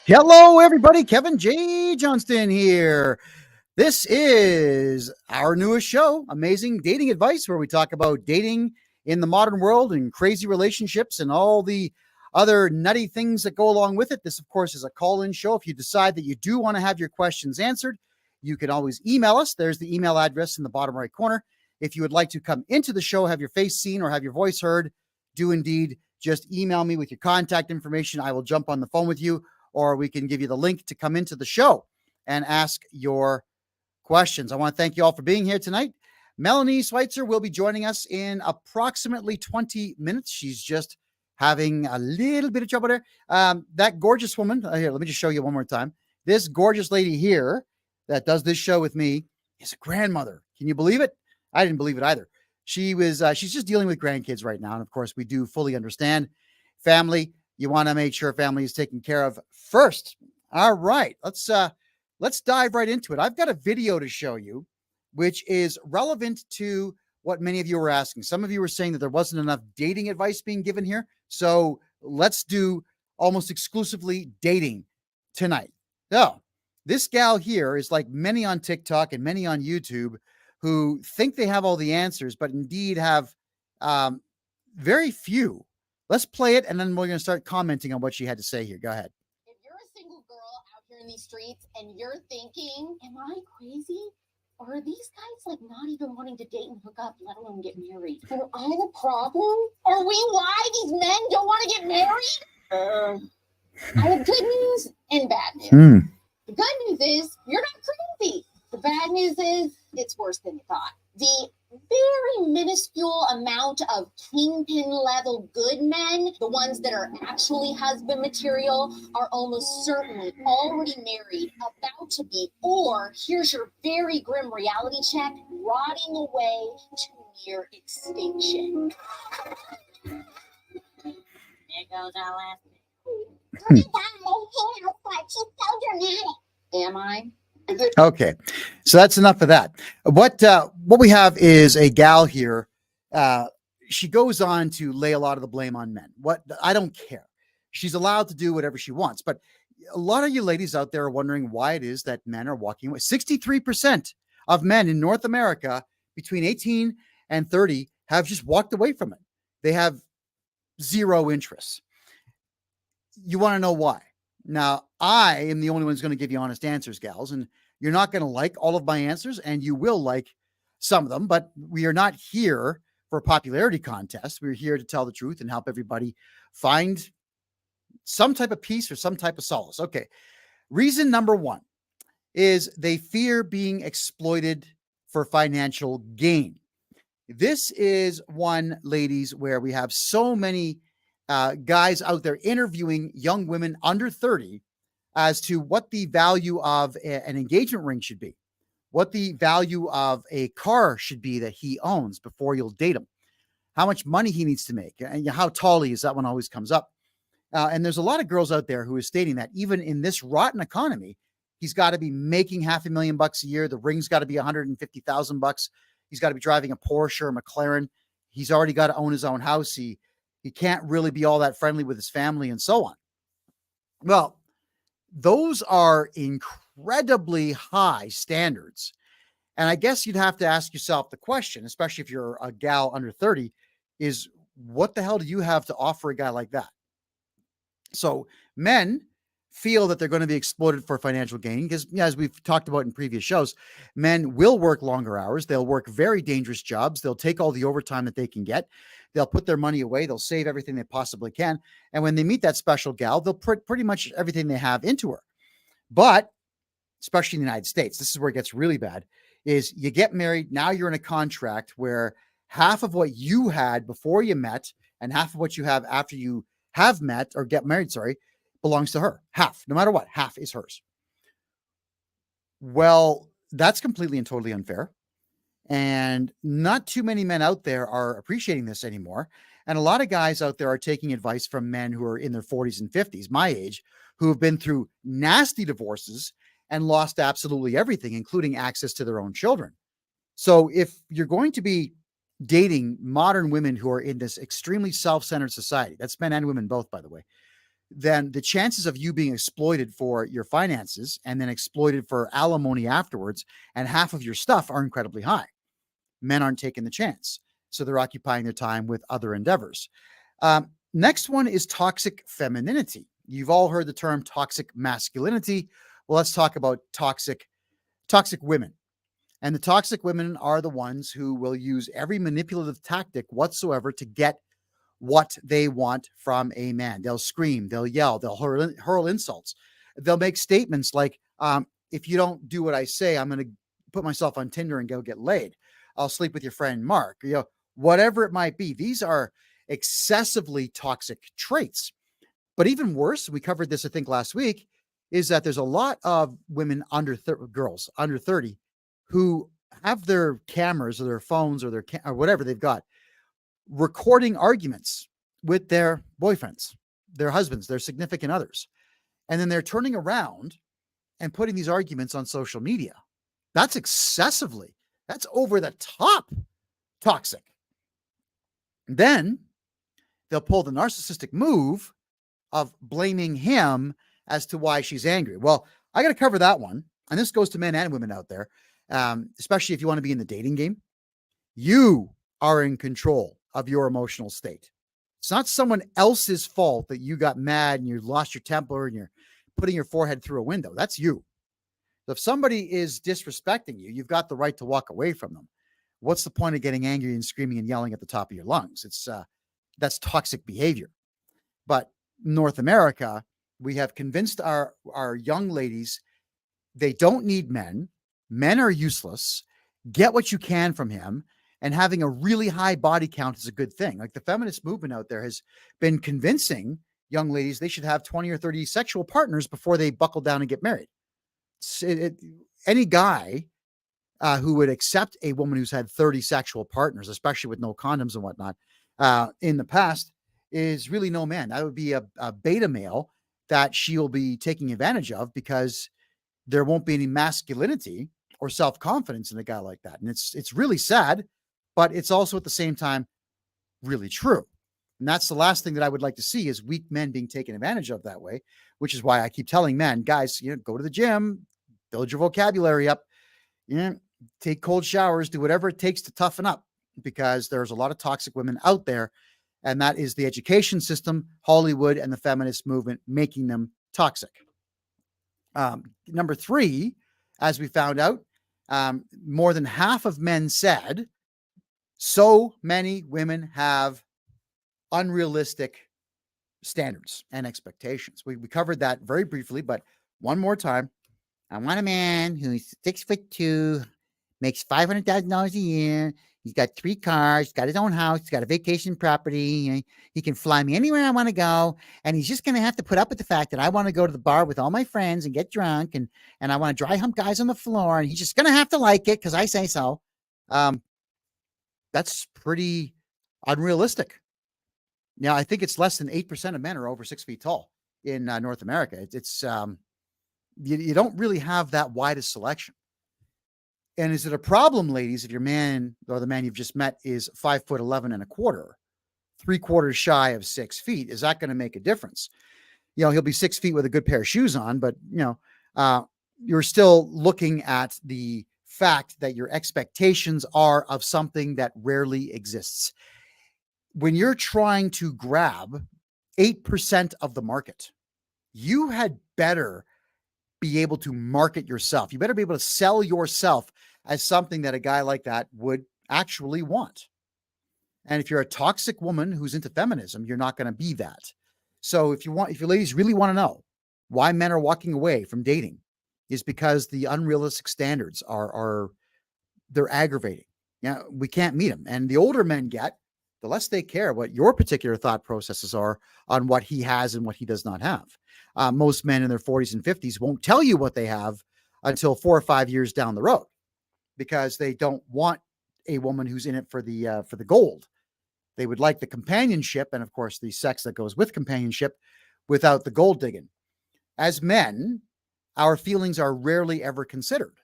Hello, everybody. Kevin J. Johnston here. This is our newest show, Amazing Dating Advice, where we talk about dating in the modern world and crazy relationships and all the other nutty things that go along with it. This, of course, is a call-in show. If you decide that you do want to have your questions answered, you can always email us. There's the email address in the bottom right corner. If you would like to come into the show, have your face seen, or have your voice heard, do indeed just email me with your contact information. I will jump on the phone with you, or we can give you the link to come into the show and ask your questions. I want to thank you all for being here tonight. Melanie Switzer will be joining us in approximately 20 minutes. She's just having a little bit of trouble there. That gorgeous woman, here, let me just show you one more time. This gorgeous lady here that does this show with me is a grandmother. Can you believe it? I didn't believe it either. She's just dealing with grandkids right now. And of course, we do fully understand family. You want to make sure family is taken care of first. All right, let's dive right into it. I've got a video to show you, which is relevant to what many of you were asking. Some of you were saying that there wasn't enough dating advice being given here. So let's do almost exclusively dating tonight. So this gal here is like many on TikTok and many on YouTube who think they have all the answers, but indeed have very few. Let's play it, and then we're going to start commenting on what she had to say here. Go ahead. If you're a single girl out here in these streets and you're thinking, am I crazy? Or are these guys like not even wanting to date and hook up, let alone get married? Am I the problem? Are we why these men don't want to get married? I have good news and bad news. The good news is you're not crazy. The bad news is it's worse than you thought. The very minuscule amount of kingpin level good men, the ones that are actually husband material, are almost certainly already married, about to be, or here's your very grim reality check, rotting away to near extinction. There goes our last name. Oh my God, she's so dramatic. Am I? Okay, so that's enough of that. What we have is a gal here. She goes on to lay a lot of the blame on men. I don't care. She's allowed to do whatever she wants. But a lot of you ladies out there are wondering why it is that men are walking away. 63% of men in North America between 18 and 30 have just walked away from it. They have zero interest. You want to know why? Now, I am the only one who's going to give you honest answers, gals, and you're not going to like all of my answers, and you will like some of them, but we are not here for a popularity contest. We're here to tell the truth and help everybody find some type of peace or some type of solace. Okay. Reason number one is they fear being exploited for financial gain. This is one, ladies, where we have so many guys out there interviewing young women under 30 as to what the value of an engagement ring should be, what the value of a car should be that he owns before you'll date him, how much money he needs to make, and how tall he is. That one always comes up. And there's a lot of girls out there who is stating that even in this rotten economy, he's got to be making $500,000 a year. The ring's got to be $150,000. He's got to be driving a Porsche or a McLaren. He's already got to own his own house. He can't really be all that friendly with his family and so on. Well, those are incredibly high standards. And I guess you'd have to ask yourself the question, especially if you're a gal under 30, is what the hell do you have to offer a guy like that? So men feel that they're going to be exploited for financial gain because, as we've talked about in previous shows, men will work longer hours. They'll work very dangerous jobs. They'll take all the overtime that they can get. They'll put their money away. They'll save everything they possibly can. And when they meet that special gal, they'll put pretty much everything they have into her. But especially in the United States, this is where it gets really bad, is you get married. Now you're in a contract where half of what you had before you met and half of what you have after you have met or get married, belongs to her. Half, no matter what, half is hers. Well, that's completely and totally unfair. And not too many men out there are appreciating this anymore. And a lot of guys out there are taking advice from men who are in their 40s and 50s, my age, who have been through nasty divorces and lost absolutely everything, including access to their own children. So if you're going to be dating modern women who are in this extremely self-centered society, that's men and women both, by the way, then the chances of you being exploited for your finances and then exploited for alimony afterwards and half of your stuff are incredibly high. Men aren't taking the chance. So they're occupying their time with other endeavors. Next one is toxic femininity. You've all heard the term toxic masculinity. Well, let's talk about toxic women. And the toxic women are the ones who will use every manipulative tactic whatsoever to get what they want from a man. They'll scream, they'll yell, they'll hurl insults. They'll make statements like, if you don't do what I say, I'm going to put myself on Tinder and go get laid. I'll sleep with your friend Mark, whatever it might be. These are excessively toxic traits. But even worse, we covered this, I think, last week, is that there's a lot of women girls under 30 who have their cameras or their phones or or whatever they've got recording arguments with their boyfriends, their husbands, their significant others. And then they're turning around and putting these arguments on social media. That's over the top toxic. Then they'll pull the narcissistic move of blaming him as to why she's angry. Well, I got to cover that one. And this goes to men and women out there, especially if you want to be in the dating game. You are in control of your emotional state. It's not someone else's fault that you got mad and you lost your temper and you're putting your forehead through a window. That's you. So if somebody is disrespecting you, you've got the right to walk away from them. What's the point of getting angry and screaming and yelling at the top of your lungs? That's toxic behavior. But North America, we have convinced our young ladies they don't need men. Men are useless. Get what you can from him. And having a really high body count is a good thing. Like the feminist movement out there has been convincing young ladies they should have 20 or 30 sexual partners before they buckle down and get married. Any guy who would accept a woman who's had 30 sexual partners, especially with no condoms and whatnot, in the past, is really no man. That would be a beta male that she will be taking advantage of because there won't be any masculinity or self-confidence in a guy like that. And it's really sad, but it's also at the same time really true. And that's the last thing that I would like to see is weak men being taken advantage of that way, which is why I keep telling men, guys, go to the gym, build your vocabulary up, take cold showers, do whatever it takes to toughen up, because there's a lot of toxic women out there. And that is the education system, Hollywood, and the feminist movement making them toxic. Number 3, as we found out, more than half of men said so many women have unrealistic standards and expectations. We covered that very briefly, but one more time. I want a man who's 6'2", makes $500,000 a year. He's got 3 cars, he's got his own house, he's got a vacation property. He can fly me anywhere I want to go. And he's just going to have to put up with the fact that I want to go to the bar with all my friends and get drunk. And I want to dry hump guys on the floor. And he's just going to have to like it because I say so. That's pretty unrealistic. Now, I think it's less than 8% of men are over 6 feet tall in North America. You don't really have that wide a selection. And is it a problem, ladies, if your man or the man you've just met is 5'11" 3/4 shy of 6 feet? Is that going to make a difference? He'll be 6 feet with a good pair of shoes on, but you're still looking at the fact that your expectations are of something that rarely exists. When you're trying to grab 8% of the market, you had better be able to market yourself. You better be able to sell yourself as something that a guy like that would actually want. And if you're a toxic woman who's into feminism, you're not going to be that. So if you ladies really want to know why men are walking away from dating, is because the unrealistic standards they're aggravating. We can't meet them. And the older men get, the less they care what your particular thought processes are on what he has and what he does not have. Most men in their 40s and 50s won't tell you what they have until 4 or 5 years down the road, because they don't want a woman who's in it for the gold. They would like the companionship and, of course, the sex that goes with companionship without the gold digging. As men, our feelings are rarely ever considered.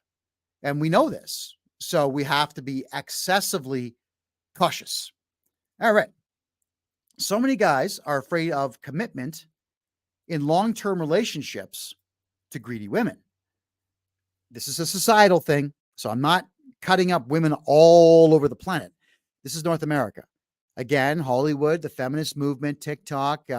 And we know this. So we have to be excessively cautious. All right. So many guys are afraid of commitment in long-term relationships to greedy women. This is a societal thing, so I'm not cutting up women all over the planet. This is North America. Again, Hollywood, the feminist movement, TikTok,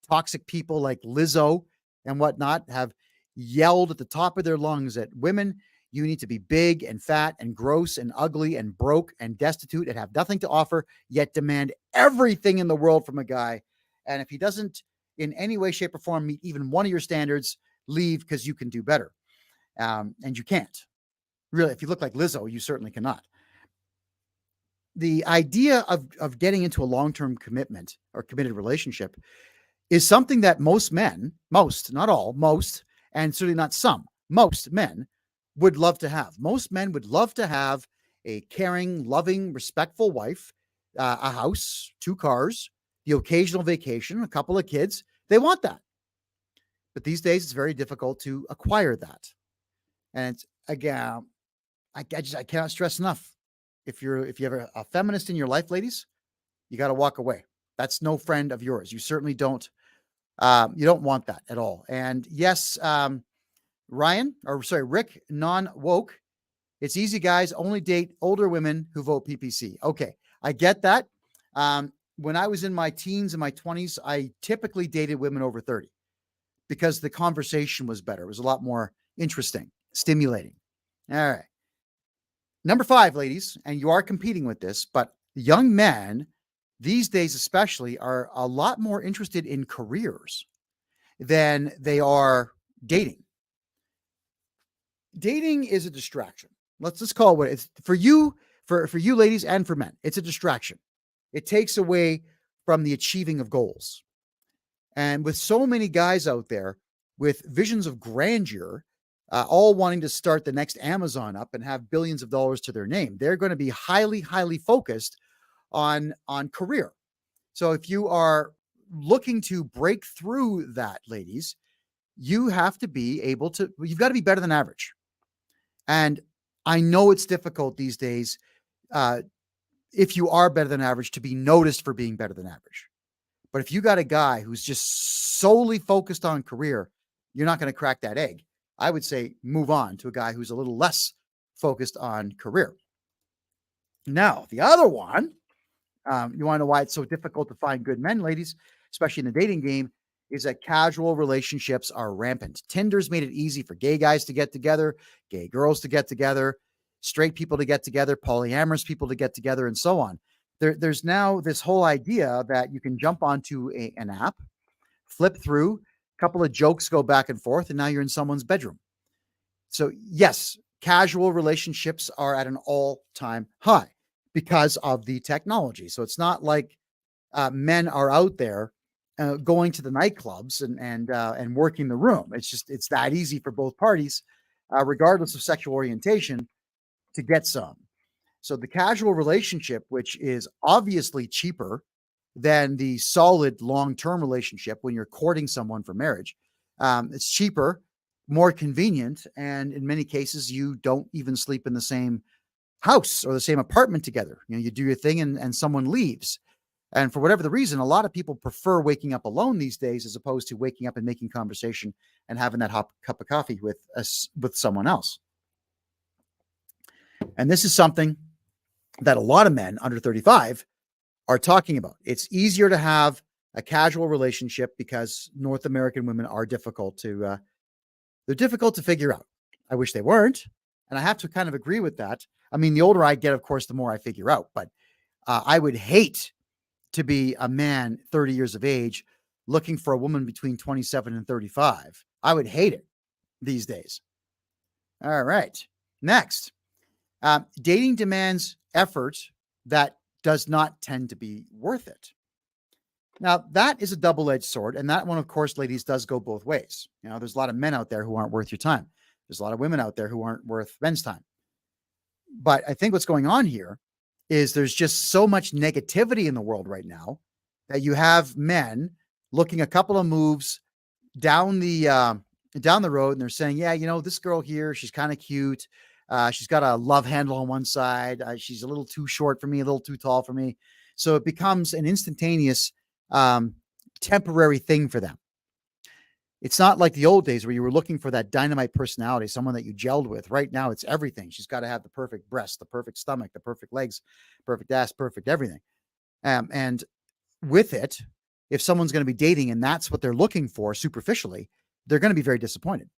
toxic people like Lizzo and whatnot have yelled at the top of their lungs at women, you need to be big and fat and gross and ugly and broke and destitute and have nothing to offer, yet demand everything in the world from a guy. And if he doesn't in any way, shape, or form meet even one of your standards, leave because you can do better. And you can't. Really, if you look like Lizzo, you certainly cannot. The idea of getting into a long-term commitment or committed relationship is something that most men, most, not all, most, and certainly not some, most men would love to have. Most men would love to have a caring, loving, respectful wife, a house, 2 cars, the occasional vacation, a couple of kids. They want that. But these days, it's very difficult to acquire that. And it's, again, I cannot stress enough. If you have a feminist in your life, ladies, you got to walk away. That's no friend of yours. You certainly don't. You don't want that at all. And yes, Rick, non-woke. It's easy, guys. Only date older women who vote PPC. Okay, I get that. When I was in my teens and my 20s, I typically dated women over 30 because the conversation was better. It was a lot more interesting, stimulating. All right. Number 5, ladies, and you are competing with this, but young men these days especially are a lot more interested in careers than they are dating. Dating is a distraction. Let's just call it what it is. For you ladies and for men, it's a distraction. It takes away from the achieving of goals. And with so many guys out there with visions of grandeur, all wanting to start the next Amazon up and have billions of dollars to their name, they're going to be highly, highly focused on career. So if you are looking to break through that, ladies, you have to be able to, you've got to be better than average. And I know it's difficult these days, if you are better than average, to be noticed for being better than average. But if you got a guy who's just solely focused on career, you're not going to crack that egg. I would say move on to a guy who's a little less focused on career. Now, the other one, you want to know why it's so difficult to find good men, ladies, especially in the dating game, is that casual relationships are rampant. Tinder's made it easy for gay guys to get together, gay girls to get together, straight people to get together, polyamorous people to get together, and so on. There's now this whole idea that you can jump onto an app, flip through, a couple of jokes go back and forth, and now you're in someone's bedroom. So yes, casual relationships are at an all-time high because of the technology. So it's not like men are out there going to the nightclubs and working the room. It's that easy for both parties, regardless of sexual orientation, to get some. So the casual relationship, which is obviously cheaper than the solid long-term relationship when you're courting someone for marriage, it's cheaper, more convenient, and in many cases, you don't even sleep in the same house or the same apartment together. You know, you do your thing and someone leaves. And for whatever the reason, a lot of people prefer waking up alone these days as opposed to waking up and making conversation and having that cup of coffee with someone else. And this is something that a lot of men under 35 are talking about. It's easier to have a casual relationship because North American women are difficult to figure out. I wish they weren't. And I have to kind of agree with that. I mean, the older I get, of course, the more I figure out, but I would hate to be a man 30 years of age looking for a woman between 27 and 35. I would hate it these days. All right. Next, dating demands effort that does not tend to be worth it. Now, that is a double-edged sword. And that one, of course, ladies, does go both ways. You know, there's a lot of men out there who aren't worth your time. There's a lot of women out there who aren't worth men's time. But I think what's going on here is there's just so much negativity in the world right now that you have men looking a couple of moves down the road and they're saying, yeah, you know, this girl here, she's kind of cute. She's got a love handle on one side. She's a little too short for me, a little too tall for me. So it becomes an instantaneous, temporary thing for them. It's not like the old days where you were looking for that dynamite personality, someone that you gelled with. Right now, it's everything. She's got to have the perfect breast, the perfect stomach, the perfect legs, perfect ass, perfect everything. And with it, if someone's going to be dating and that's what they're looking for superficially, they're going to be very disappointed,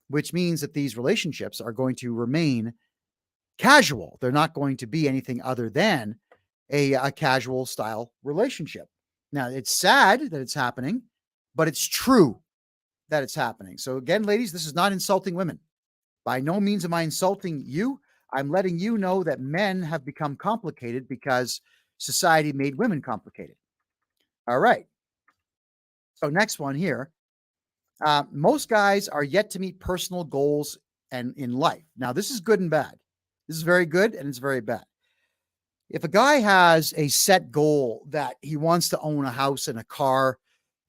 which means that these relationships are going to remain casual. They're not going to be anything other than a casual style relationship. Now, it's sad that it's happening, but it's true that it's happening. So again, ladies, this is not insulting women. By no means am I insulting you. I'm letting you know that men have become complicated because society made women complicated. All right. So next one here. Most guys are yet to meet personal goals and in life. Now, this is good and bad. This is very good and it's very bad. If a guy has a set goal that he wants to own a house and a car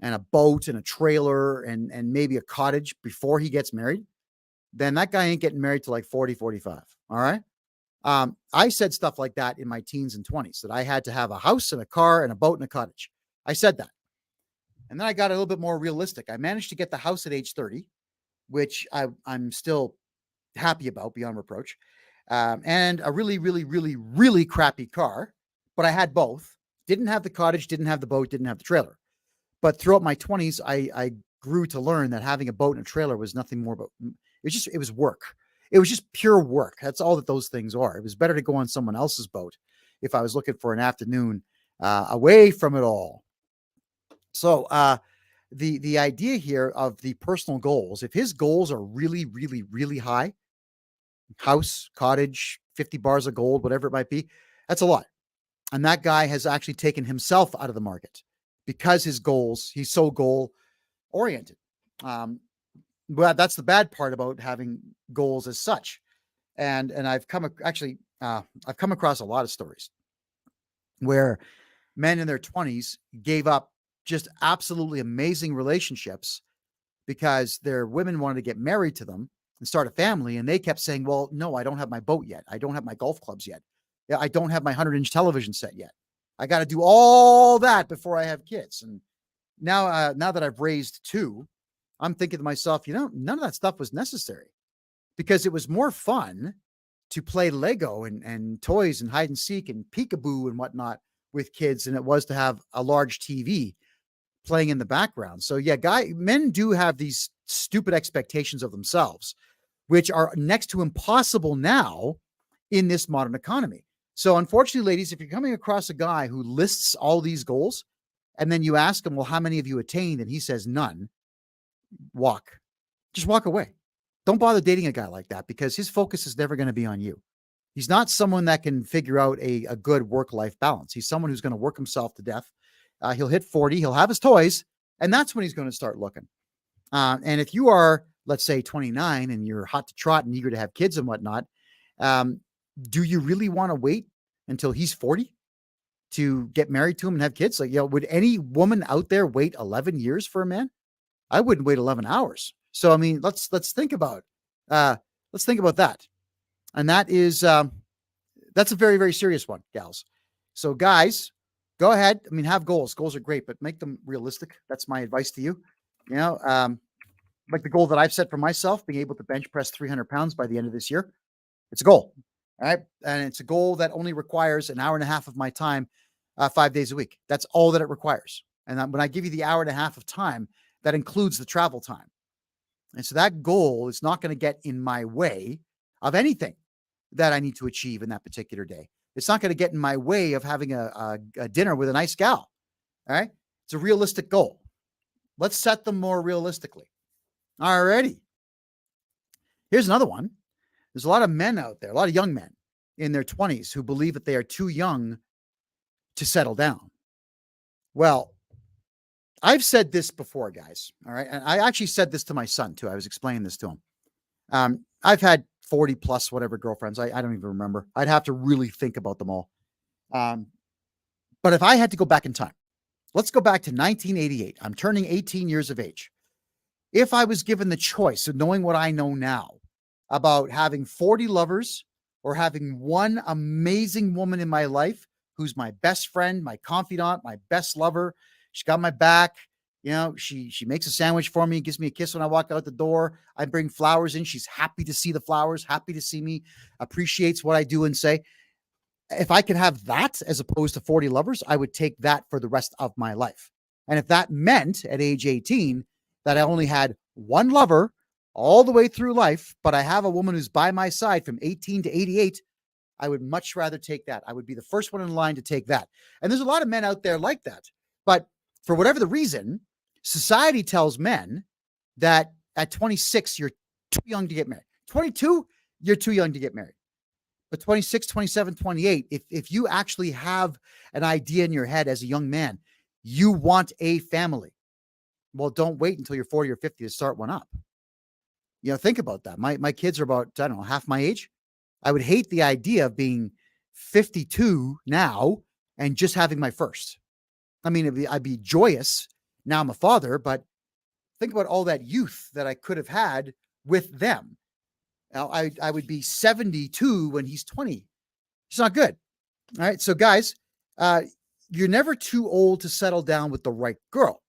and a boat and a trailer and maybe a cottage before he gets married, then that guy ain't getting married till like 40, 45. All right. I said stuff like that in my teens and 20s, that I had to have a house and a car and a boat and a cottage. I said that. And then I got a little bit more realistic. I managed to get the house at age 30, which I'm still happy about beyond reproach. And a really, really, really, really crappy car, but I had both. Didn't have the cottage, didn't have the boat, didn't have the trailer. But throughout my 20s, I grew to learn that having a boat and a trailer was nothing more but it was work. It was just pure work. That's all that those things are. It was better to go on someone else's boat if I was looking for an afternoon away from it all. So the idea here of the personal goals, if his goals are really, really, really high, house, cottage, 50 bars of gold, whatever it might be, that's a lot. And that guy has actually taken himself out of the market because his goals, he's so goal oriented. But that's the bad part about having goals as such. And I've come across a lot of stories where men in their 20s gave up just absolutely amazing relationships because their women wanted to get married to them and start a family. And they kept saying, well, no, I don't have my boat yet. I don't have my golf clubs yet. I don't have my 100-inch television set yet. I got to do all that before I have kids. And now that I've raised two, I'm thinking to myself, none of that stuff was necessary because it was more fun to play Lego and toys and hide and seek and peekaboo and whatnot with kids than it was to have a large TV playing in the background. So yeah, men do have these stupid expectations of themselves, which are next to impossible now in this modern economy. So unfortunately, ladies, if you're coming across a guy who lists all these goals and then you ask him, well, how many have you attained? And he says none. Just walk away. Don't bother dating a guy like that because his focus is never going to be on you. He's not someone that can figure out a good work-life balance. He's someone who's going to work himself to death. He'll hit 40, he'll have his toys, and that's when he's going to start looking. And if you are, let's say, 29 and you're hot to trot and eager to have kids and whatnot, do you really want to wait until he's 40 to get married to him and have kids? Like, would any woman out there wait 11 years for a man? I wouldn't wait 11 hours. So, I mean, let's think about that. And that is, that's a very, very serious one, gals. So guys, go ahead. I mean, have goals. Goals are great, but make them realistic. That's my advice to you. Like the goal that I've set for myself, being able to bench press 300 pounds by the end of this year. It's a goal. All right. And it's a goal that only requires an hour and a half of my time, 5 days a week. That's all that it requires. And when I give you the hour and a half of time, that includes the travel time. And so that goal is not going to get in my way of anything that I need to achieve in that particular day. It's not going to get in my way of having a dinner with a nice gal. All right. It's a realistic goal. Let's set them more realistically. All righty. Here's another one. There's a lot of men out there, a lot of young men in their 20s who believe that they are too young to settle down. Well, I've said this before, guys. All right. And I actually said this to my son too. I was explaining this to him. I've had 40 plus whatever girlfriends. I don't even remember. I'd have to really think about them all. But if I had to go back in time, let's go back to 1988. I'm turning 18 years of age. If I was given the choice of knowing what I know now about having 40 lovers or having one amazing woman in my life who's my best friend, my confidant, my best lover, she's got my back, You know, she makes a sandwich for me, gives me a kiss when I walk out the door. I bring flowers in. She's happy to see the flowers, happy to see me, appreciates what I do and say. If I could have that as opposed to 40 lovers, I would take that for the rest of my life. And if that meant at age 18 that I only had one lover all the way through life, but I have a woman who's by my side from 18 to 88, I would much rather take that. I would be the first one in line to take that. And there's a lot of men out there like that. But for whatever the reason, society tells men that at 26, you're too young to get married. 22, you're too young to get married. But 26, 27, 28, if you actually have an idea in your head as a young man, you want a family. Well, don't wait until you're 40 or 50 to start one up. You know, think about that. My kids are about, I don't know, half my age. I would hate the idea of being 52 now and just having my first. I mean, I'd be joyous. Now I'm a father, but think about all that youth that I could have had with them. Now, I would be 72 when he's 20. It's not good. All right. So, guys, you're never too old to settle down with the right girl.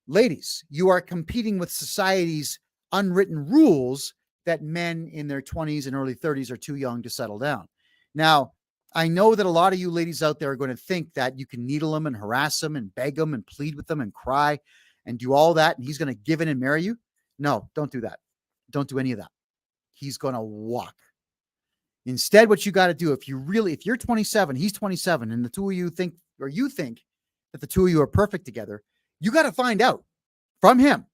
Ladies, you are competing with society's unwritten rules that men in their 20s and early 30s are too young to settle down. Now, I know that a lot of you ladies out there are going to think that you can needle him and harass him and beg him and plead with him and cry and do all that, and he's going to give in and marry you. No, don't do that. Don't do any of that. He's going to walk. Instead, what you got to do, if you're 27, he's 27, and the two of you think, or you think that the two of you are perfect together, you got to find out from him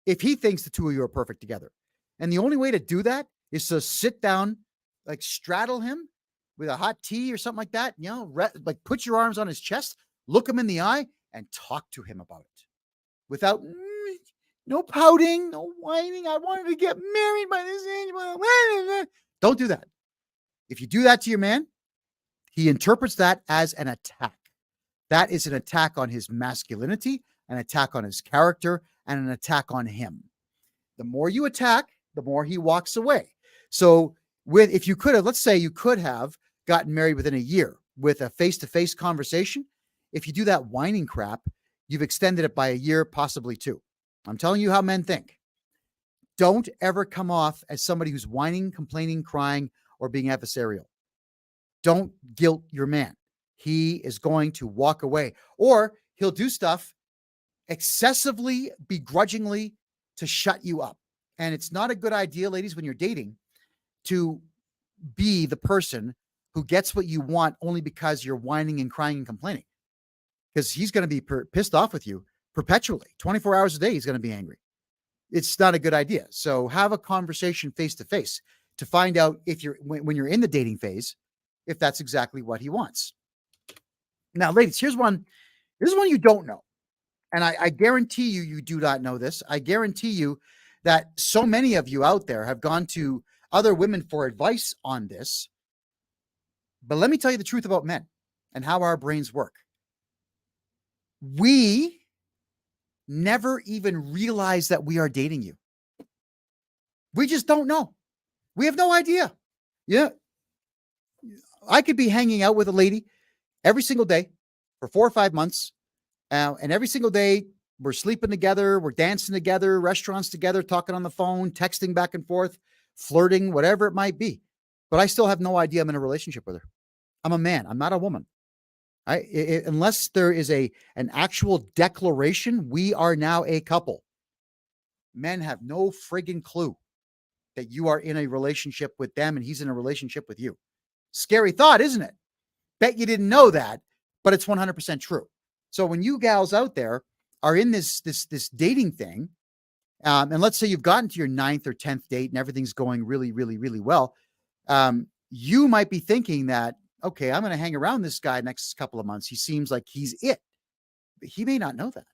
if he thinks the two of you are perfect together. And the only way to do that is to sit down, like straddle him with a hot tea or something like that, you know, like put your arms on his chest, look him in the eye, and talk to him about it without no pouting, no whining. I wanted to get married by this age. Don't do that. If you do that to your man, he interprets that as an attack. That is an attack on his masculinity, an attack on his character, and an attack on him. The more you attack, the more he walks away. So if you could have, let's say you could have gotten married within a year with a face-to-face conversation. If you do that whining crap, you've extended it by a year, possibly two. I'm telling you how men think. Don't ever come off as somebody who's whining, complaining, crying, or being adversarial. Don't guilt your man. He is going to walk away, or he'll do stuff excessively, begrudgingly to shut you up. And it's not a good idea, ladies, when you're dating, to be the person who gets what you want only because you're whining and crying and complaining. Because he's going to be pissed off with you perpetually. 24 hours a day, he's going to be angry. It's not a good idea. So have a conversation face to face to find out if when you're in the dating phase, if that's exactly what he wants. Now, ladies, here's one you don't know. And I guarantee you do not know this. I guarantee you that so many of you out there have gone to other women for advice on this. But let me tell you the truth about men and how our brains work. We never even realize that we are dating you. We just don't know. We have no idea. Yeah. I could be hanging out with a lady every single day for 4 or 5 months. And every single day we're sleeping together, we're dancing together, restaurants together, talking on the phone, texting back and forth, flirting, whatever it might be. But I still have no idea I'm in a relationship with her. I'm a man. I'm not a woman. Unless there is an actual declaration, we are now a couple. Men have no friggin' clue that you are in a relationship with them and he's in a relationship with you. Scary thought, isn't it? Bet you didn't know that, but it's 100% true. So when you gals out there are in this dating thing, and let's say you've gotten to your 9th or 10th date and everything's going really, really, really well, you might be thinking that, okay, I'm going to hang around this guy next couple of months. He seems like he's it. But he may not know that.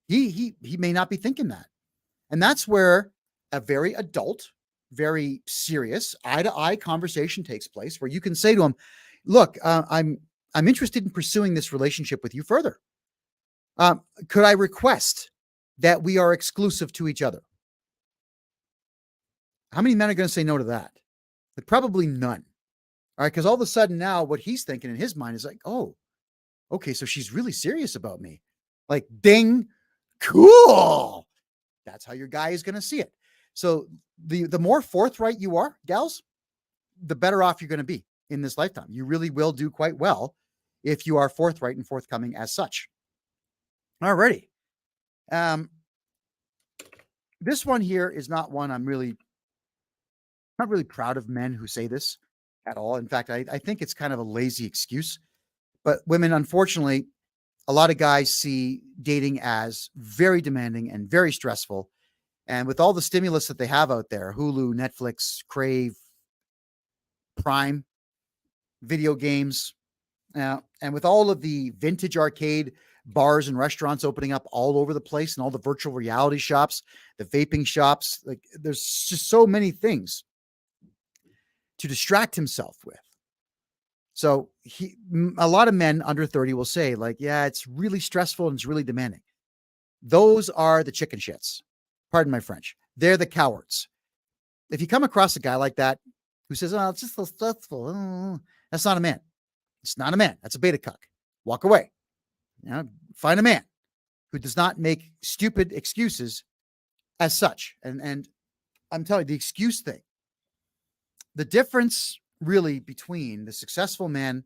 He may not be thinking that. And that's where a very adult, very serious eye-to-eye conversation takes place, where you can say to him, look, I'm interested in pursuing this relationship with you further. Could I request that we are exclusive to each other? How many men are going to say no to that? But probably none. All right. Because all of a sudden now what he's thinking in his mind is like, oh, okay, so she's really serious about me. Like, ding, cool. That's how your guy is going to see it. So the more forthright you are, gals, the better off you're going to be in this lifetime. You really will do quite well if you are forthright and forthcoming as such. Alrighty. This one here is not one I'm really not really proud of men who say this at all. In fact, I think it's kind of a lazy excuse. But women, unfortunately, a lot of guys see dating as very demanding and very stressful. And with all the stimulus that they have out there, Hulu, Netflix, Crave, Prime, video games, and with all of the vintage arcade bars and restaurants opening up all over the place and all the virtual reality shops, the vaping shops, like there's just so many things to distract himself with. So a lot of men under 30 will say like, yeah, it's really stressful and it's really demanding. Those are the chicken shits. Pardon my French. They're the cowards. If you come across a guy like that who says, oh, it's just so stressful, that's not a man. It's not a man. That's a beta cuck. Walk away. Find a man who does not make stupid excuses as such. And I'm telling you, the excuse thing, the difference really between the successful man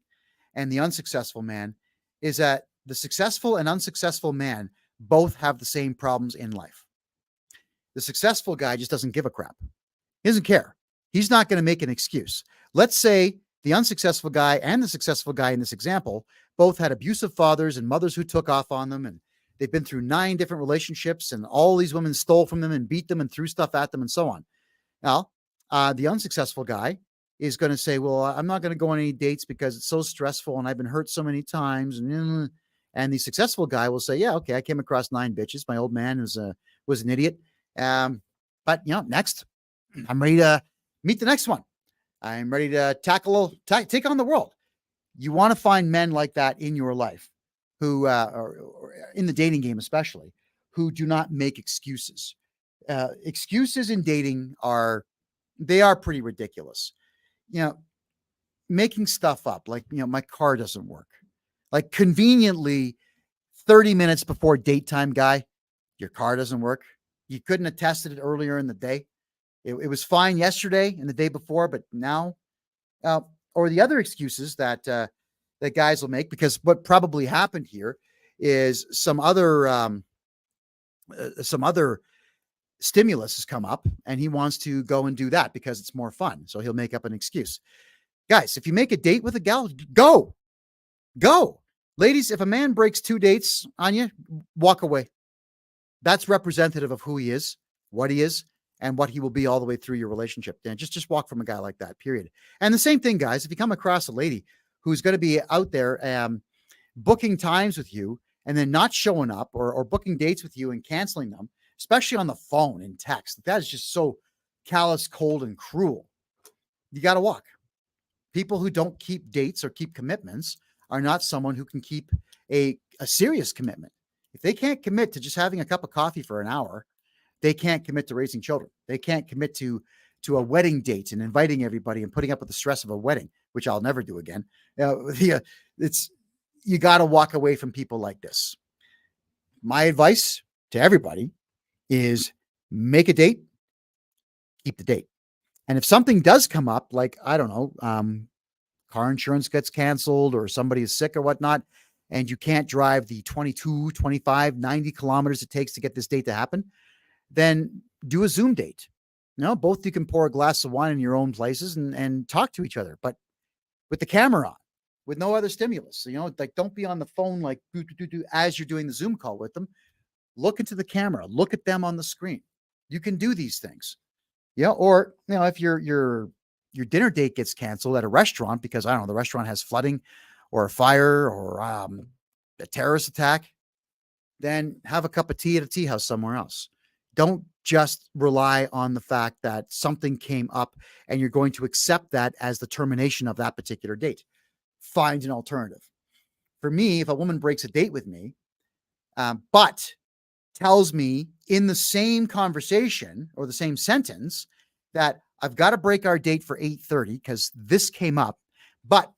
and the unsuccessful man is that the successful and unsuccessful man both have the same problems in life. The successful guy just doesn't give a crap. He doesn't care. He's not going to make an excuse. Let's say the unsuccessful guy and the successful guy in this example both had abusive fathers and mothers who took off on them, and they've been through 9 different relationships, and all these women stole from them and beat them and threw stuff at them and so on. Now, the unsuccessful guy is going to say, well, I'm not going to go on any dates because it's so stressful and I've been hurt so many times. And the successful guy will say, yeah, okay, I came across 9 bitches. My old man was an idiot. But next, I'm ready to meet the next one. I'm ready to take on the world. You want to find men like that in your life who, or in the dating game especially, who do not make excuses. Excuses in dating are pretty ridiculous. Making stuff up like, my car doesn't work. Like conveniently 30 minutes before date time, guy, your car doesn't work. You couldn't have tested it earlier in the day. It was fine yesterday and the day before, but now, or the other excuses that guys will make, because what probably happened here is some other stimulus has come up and he wants to go and do that because it's more fun. So he'll make up an excuse. Guys, if you make a date with a gal, go. Ladies, if a man breaks 2 dates on you, walk away. That's representative of who he is, what he is, and what he will be all the way through your relationship. Dan, just walk from a guy like that, period. And the same thing, guys, if you come across a lady who's going to be out there booking times with you and then not showing up, or booking dates with you and canceling them, especially on the phone and text, that is just so callous, cold, and cruel. You got to walk. People who don't keep dates or keep commitments are not someone who can keep a serious commitment. If they can't commit to just having a cup of coffee for an hour, they can't commit to raising children. They can't commit to a wedding date and inviting everybody and putting up with the stress of a wedding, which I'll never do again. You got to walk away from people like this. My advice to everybody is make a date, keep the date. And if something does come up, like, I don't know, car insurance gets canceled or somebody is sick or whatnot, and you can't drive the 22, 25, 90 kilometers it takes to get this date to happen, then do a Zoom date. Both you can pour a glass of wine in your own places and talk to each other, but with the camera on, with no other stimulus. So, like, don't be on the phone like as you're doing the Zoom call with them. Look into the camera, look at them on the screen. You can do these things. Or, if your dinner date gets canceled at a restaurant because, I don't know, the restaurant has flooding or a fire or a terrorist attack, then have a cup of tea at a tea house somewhere else. Don't just rely on the fact that something came up and you're going to accept that as the termination of that particular date. Find an alternative. For me, if a woman breaks a date with me, but tells me in the same conversation or the same sentence that I've got to break our date for 8:30 because this came up, but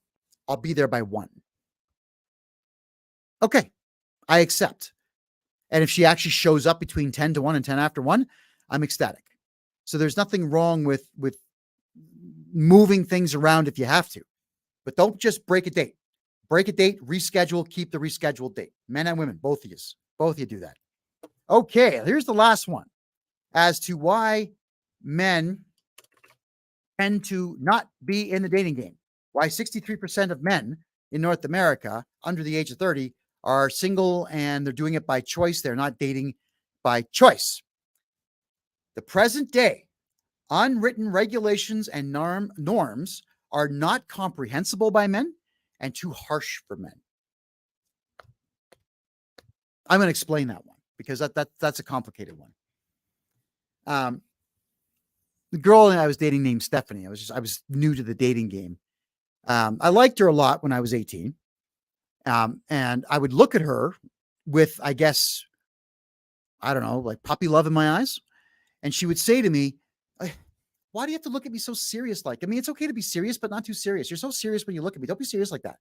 I'll be there by 1. Okay, I accept. And if she actually shows up between 10 to 1 and 10 after 1, I'm ecstatic. So there's nothing wrong with moving things around if you have to, but don't just break a date. Break a date, reschedule, keep the rescheduled date. Men and women, both of you do that. Okay, here's the last one as to why men tend to not be in the dating game. Why 63% of men in North America under the age of 30 are single and they're doing it by choice. They're not dating by choice. The present day unwritten regulations and norms are not comprehensible by men and too harsh for men. I'm going to explain that one because that's a complicated one. The girl I was dating named Stephanie. I was new to the dating game. I liked her a lot when I was 18. And I would look at her with, I guess, I don't know, like puppy love in my eyes. And she would say to me, why do you have to look at me so serious? Like, I mean, it's okay to be serious, but not too serious. You're so serious when you look at me. Don't be serious like that.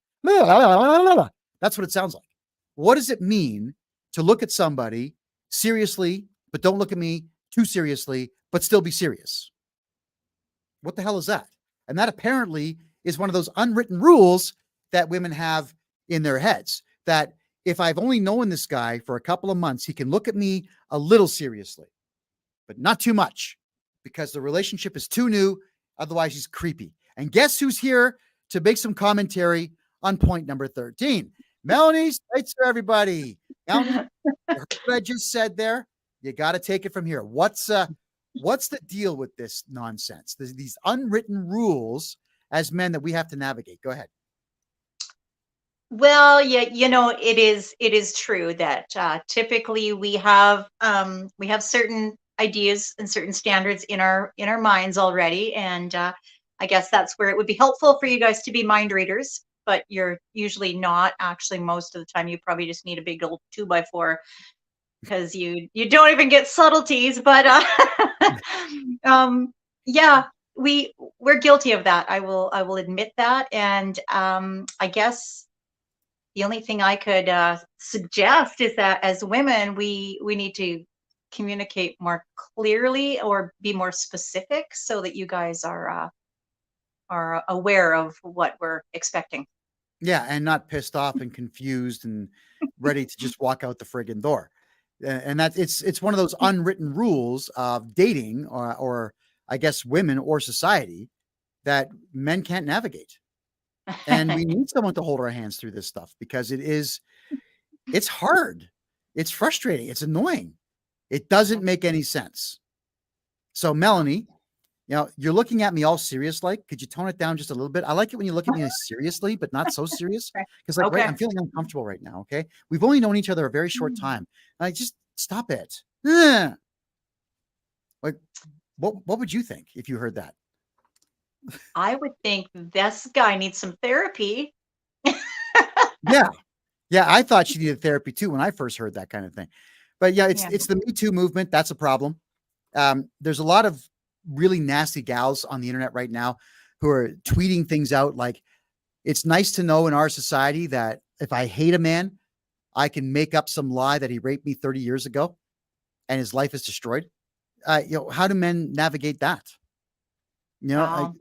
That's what it sounds like. What does it mean to look at somebody seriously, but don't look at me too seriously, but still be serious? What the hell is that? And that apparently is one of those unwritten rules that women have in their heads, that if I've only known this guy for a couple of months, he can look at me a little seriously, but not too much, because the relationship is too new. Otherwise, he's creepy. And guess who's here to make some commentary on point number 13? Melanie Switzer, everybody. Melanie, what I just said there, you got to take it from here. What's the deal with this nonsense? These unwritten rules as men that we have to navigate. Go ahead. Well, yeah, it is true that typically we have certain ideas and certain standards in our minds already, and I guess that's where it would be helpful for you guys to be mind readers, but you're usually not. Actually, most of the time, you probably just need a big old 2x4 because you don't even get subtleties. But yeah, we're guilty of that. I will admit that, and I guess the only thing I could suggest is that as women, we need to communicate more clearly or be more specific so that you guys are aware of what we're expecting. Yeah, and not pissed off and confused and ready to just walk out the friggin' door. And that's it's one of those unwritten rules of dating or I guess women or society that men can't navigate. And we need someone to hold our hands through this stuff because it's hard. It's frustrating. It's annoying. It doesn't make any sense. So Melanie, you're looking at me all serious. Like, could you tone it down just a little bit? I like it when you look at me seriously, but not so serious. Because Okay. Right, I'm feeling uncomfortable right now. Okay. We've only known each other a very short time. Like, just stop it. Like, what would you think if you heard that? I would think this guy needs some therapy. Yeah. I thought she needed therapy too when I first heard that kind of thing. But yeah, it's the Me Too movement. That's a problem. There's a lot of really nasty gals on the internet right now who are tweeting things out like, it's nice to know in our society that if I hate a man, I can make up some lie that he raped me 30 years ago and his life is destroyed. How do men navigate that? Wow.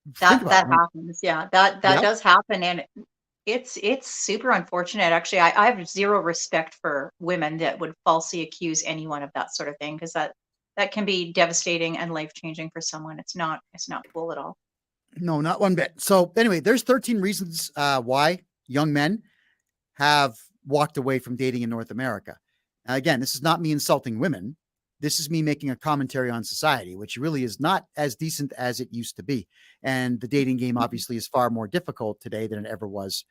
Think That about it. happens. Yeah, that Yep. does happen, and it's super unfortunate. Actually, I have zero respect for women that would falsely accuse anyone of that sort of thing, because that can be devastating and life changing for someone. It's not cool at all. No, not one bit. So anyway, there's 13 reasons why young men have walked away from dating in North America. Now, again, this is not me insulting women. This is me making a commentary on society, which really is not as decent as it used to be. And the dating game obviously is far more difficult today than it ever was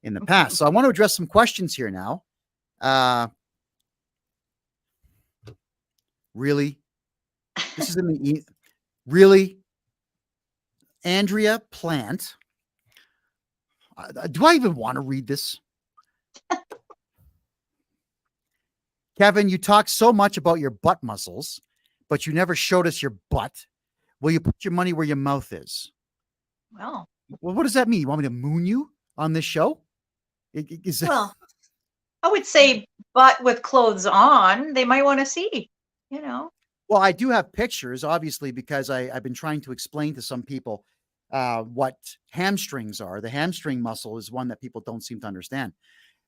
in the past. So I want to address some questions here now. Really? This is in the really? Andrea Plant. Do I even want to read this? Kevin, you talk so much about your butt muscles, but you never showed us your butt. Will you put your money where your mouth is? Well, what does that mean? You want me to moon you on this show? well, I would say butt with clothes on, they might want to see, you know. Well, I do have pictures, obviously, because I've been trying to explain to some people what hamstrings are. The hamstring muscle is one that people don't seem to understand.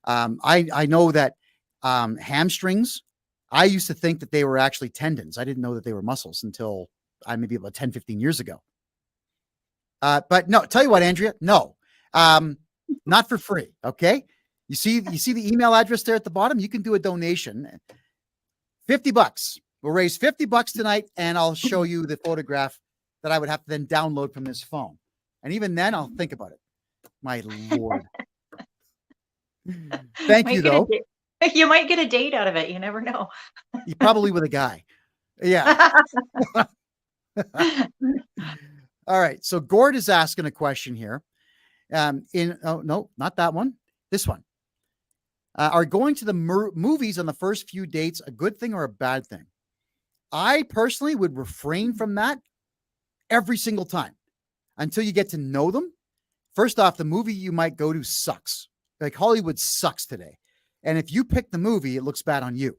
I know that hamstrings, I used to think that they were actually tendons. I didn't know that they were muscles until maybe about 10, 15 years ago. But no, tell you what, Andrea, no, not for free. Okay. You see the email address there at the bottom. You can do a donation, $50. We'll raise $50 tonight, and I'll show you the photograph that I would have to then download from this phone. And even then, I'll think about it. My Lord. Thank you, though. You might get a date out of it. You never know. You probably with a guy. Yeah. All right. So Gord is asking a question here. Oh no, not that one. This one. Are going to the movies on the first few dates a good thing or a bad thing? I personally would refrain from that every single time until you get to know them. First off, the movie you might go to sucks. Like Hollywood sucks today. And if you pick the movie, it looks bad on you.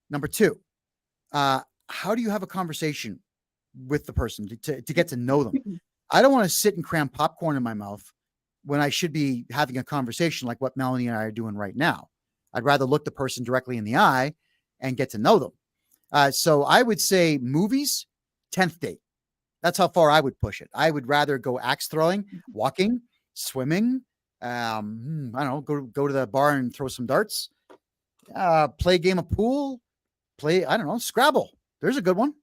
Number two, how do you have a conversation with the person to get to know them? I don't want to sit and cram popcorn in my mouth when I should be having a conversation like what Melanie and I are doing right now. I'd rather look the person directly in the eye and get to know them. So I would say movies, 10th date. That's how far I would push it. I would rather go axe throwing, walking, swimming. I don't know, go to the bar and throw some darts, play a game of pool, I don't know, Scrabble. There's a good one.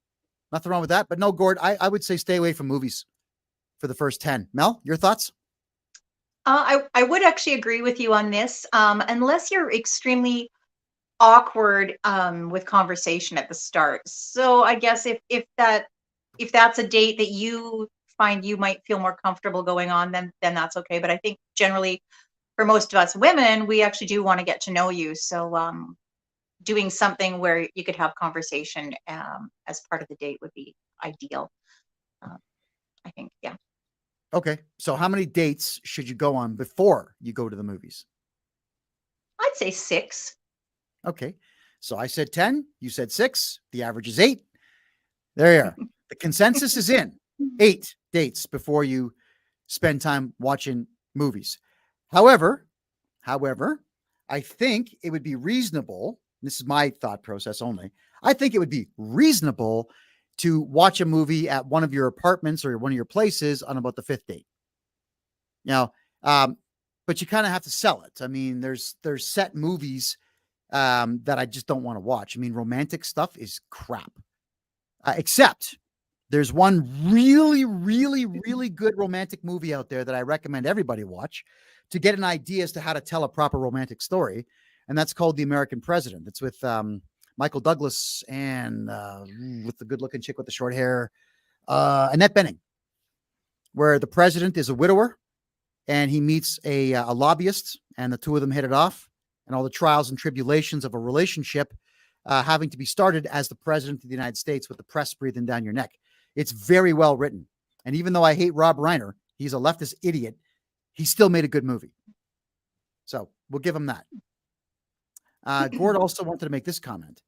Nothing wrong with that. But no, Gord, I would say stay away from movies for the first 10. Mel, your thoughts? I would actually agree with you on this, unless you're extremely awkward with conversation at the start. So I guess if that's a date that you find you might feel more comfortable going on, then that's okay. But I think generally for most of us women, we actually do want to get to know you. So doing something where you could have conversation as part of the date would be ideal. I think, yeah. Okay. So how many dates should you go on before you go to the movies? I'd say 6. Okay. So I said 10, you said 6. The average is 8. There you are. The consensus is in 8 dates before you spend time watching movies. However, I think it would be reasonable. This is my thought process only. I think it would be reasonable to watch a movie at one of your apartments or one of your places on about the 5th date. Now, but you kind of have to sell it. I mean, there's set movies that I just don't want to watch. I mean, romantic stuff is crap. Except there's one really, really, really good romantic movie out there that I recommend everybody watch to get an idea as to how to tell a proper romantic story. And that's called The American President. It's with Michael Douglas and with the good-looking chick with the short hair, Annette Bening, where the president is a widower and he meets a lobbyist, and the two of them hit it off, and all the trials and tribulations of a relationship having to be started as the president of the United States with the press breathing down your neck. It's very well written. And even though I hate Rob Reiner, he's a leftist idiot, he still made a good movie. So we'll give him that. Gord also wanted to make this comment.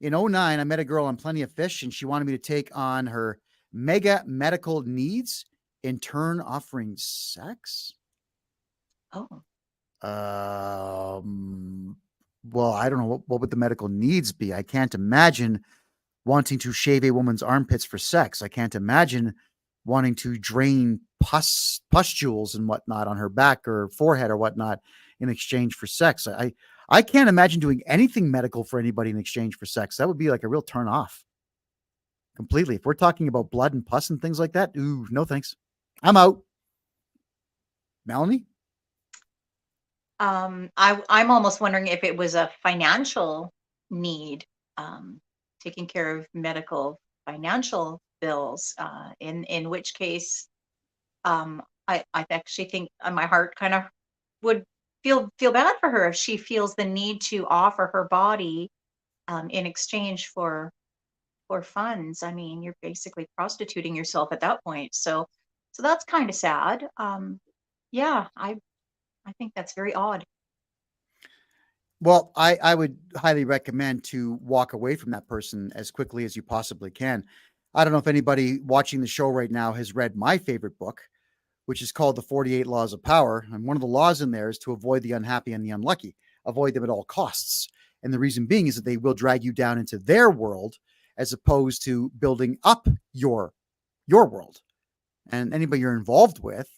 In 2009, I met a girl on Plenty of Fish, and she wanted me to take on her mega medical needs, in turn offering sex. Oh. Well, I don't know. What would the medical needs be? I can't imagine wanting to shave a woman's armpits for sex. I can't imagine wanting to drain pustules and whatnot on her back or forehead or whatnot in exchange for sex. I can't imagine doing anything medical for anybody in exchange for sex. That would be like a real turn off. Completely. If we're talking about blood and pus and things like that, ooh, no thanks. I'm out. Melanie? I'm almost wondering if it was a financial need, taking care of medical financial bills, in which case, I actually think my heart kind of would feel bad for her if she feels the need to offer her body in exchange for funds. I mean, you're basically prostituting yourself at that point. So that's kind of sad. Yeah, I think that's very odd. Well, I would highly recommend to walk away from that person as quickly as you possibly can. I don't know if anybody watching the show right now has read my favorite book, which is called The 48 Laws of Power. And one of the laws in there is to avoid the unhappy and the unlucky, avoid them at all costs. And the reason being is that they will drag you down into their world as opposed to building up your world. And anybody you're involved with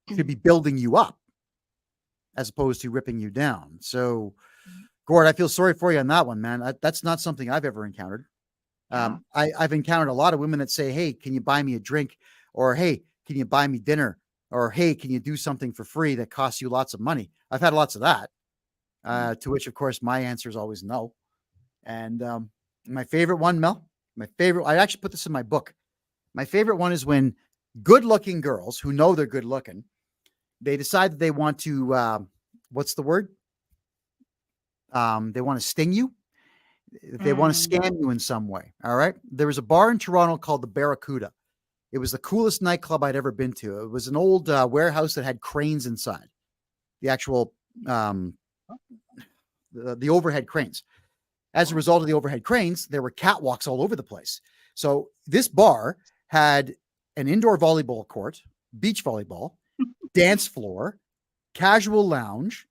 should be building you up as opposed to ripping you down. So, Gord, I feel sorry for you on that one, man. That's not something I've ever encountered. I've encountered a lot of women that say, hey, can you buy me a drink? Or, hey, can you buy me dinner? Or, hey, can you do something for free that costs you lots of money? I've had lots of that, to which, of course, my answer is always no. And my favorite one, Mel, I actually put this in my book. My favorite one is when good-looking girls who know they're good-looking, they decide that they want to, what's the word? They want to sting you. They want to scam you in some way. All right. There was a bar in Toronto called the Barracuda. It was the coolest nightclub I'd ever been to. It was an old warehouse that had cranes inside. The actual, the overhead cranes. As a result of the overhead cranes, there were catwalks all over the place. So this bar had an indoor volleyball court, beach volleyball, dance floor, casual lounge.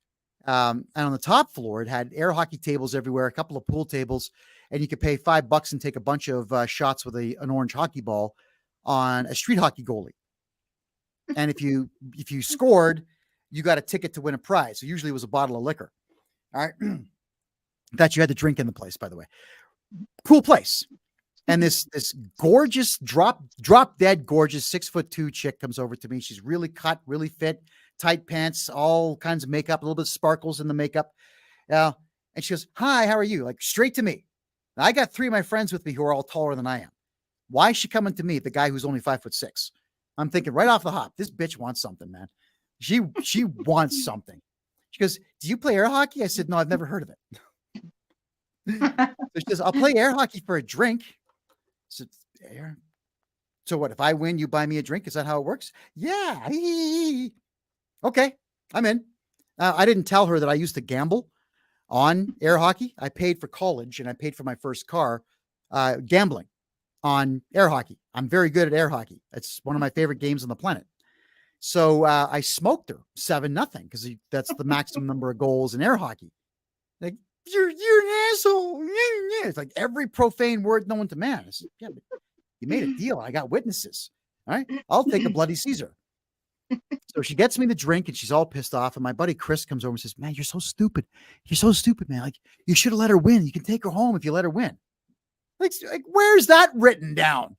And on the top floor, it had air hockey tables everywhere, a couple of pool tables, and you could pay $5 and take a bunch of shots with an orange hockey ball on a street hockey goalie. And if you scored, you got a ticket to win a prize. So usually it was a bottle of liquor. All right. That you had to drink in the place, by the way. Cool place. And this gorgeous drop dead gorgeous 6'2" chick comes over to me. She's really cut, really fit, tight pants, all kinds of makeup, a little bit of sparkles in the makeup. And she goes, hi, how are you? Like straight to me. Now, I got 3 of my friends with me who are all taller than I am. Why is she coming to me, the guy who's only 5'6"? I'm thinking right off the hop, this bitch wants something, man. She wants something. She goes, do you play air hockey? I said, no, I've never heard of it. So she says, I'll play air hockey for a drink. So what, if I win, you buy me a drink? Is that how it works? Yeah. Okay, I'm in. I didn't tell her that I used to gamble on air hockey. I paid for college and I paid for my first car gambling on air hockey. I'm very good at air hockey. It's one of my favorite games on the planet. So I smoked her 7-0 because that's the maximum number of goals in air hockey. Like, you're an asshole. It's like every profane word known to man. Said, yeah, but you made a deal. I got witnesses. All right. I'll take a bloody Caesar. So she gets me the drink and she's all pissed off. And my buddy Chris comes over and says, man, you're so stupid. You're so stupid, man. Like, you should have let her win. You can take her home if you let her win. Like where's that written down?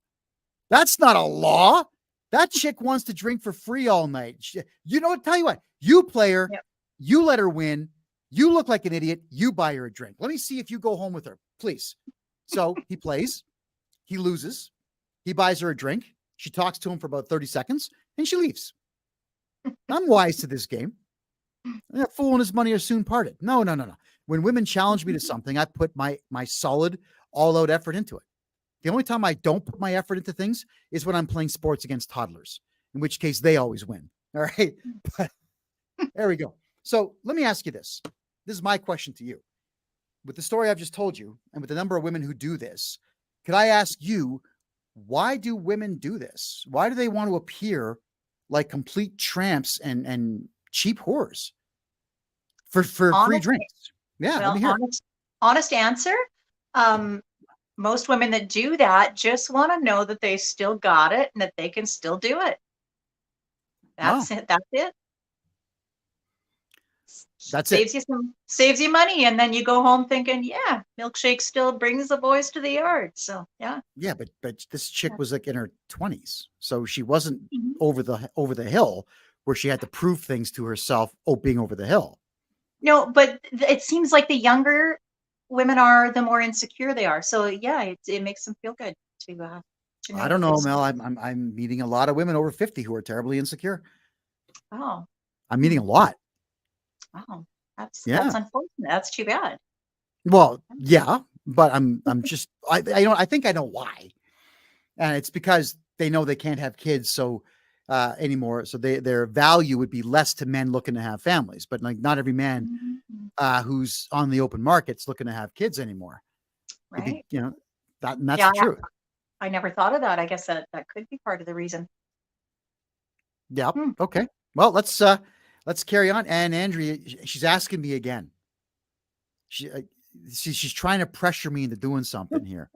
That's not a law. That chick wants to drink for free all night. You know what? Tell you what, you play her, you let her win. You look like an idiot. You buy her a drink. Let me see if you go home with her, please. So he plays, he loses, he buys her a drink. She talks to him for about 30 seconds and she leaves. I'm wise to this game. That fool and his money are soon parted. No. When women challenge me to something, I put my solid all out effort into it. The only time I don't put my effort into things is when I'm playing sports against toddlers, in which case they always win. All right. But there we go. So let me ask you this. This is my question to you. With the story I've just told you, and with the number of women who do this, could I ask you, why do women do this? Why do they want to appear like complete tramps and cheap whores for free drinks? Yeah. Well, let me hear honest answer. Most women that do that just want to know that they still got it and that they can still do it. That's it. That's it. That's saves you money, and then you go home thinking, yeah, milkshake still brings the boys to the yard. So yeah, but this chick was like in her 20s, so she wasn't over the hill where she had to prove things to herself. Being over the hill. No, but it seems like the younger women are, the more insecure they are. So yeah, it makes them feel good to know. I don't know, Mel. I'm meeting a lot of women over 50 who are terribly insecure. Oh, I'm meeting a lot. Oh, that's unfortunate. That's too bad. Well, yeah, but I'm just I think I know why, and it's because they know they can't have kids, so anymore. So their value would be less to men looking to have families, but like not every man who's on the open market's looking to have kids anymore. Right. And that's Yeah, the truth. I never thought of that. I guess that could be part of the reason. Yeah. Hmm. Okay. Well, let's carry on. And Andrea, she's asking me again. She's trying to pressure me into doing something here.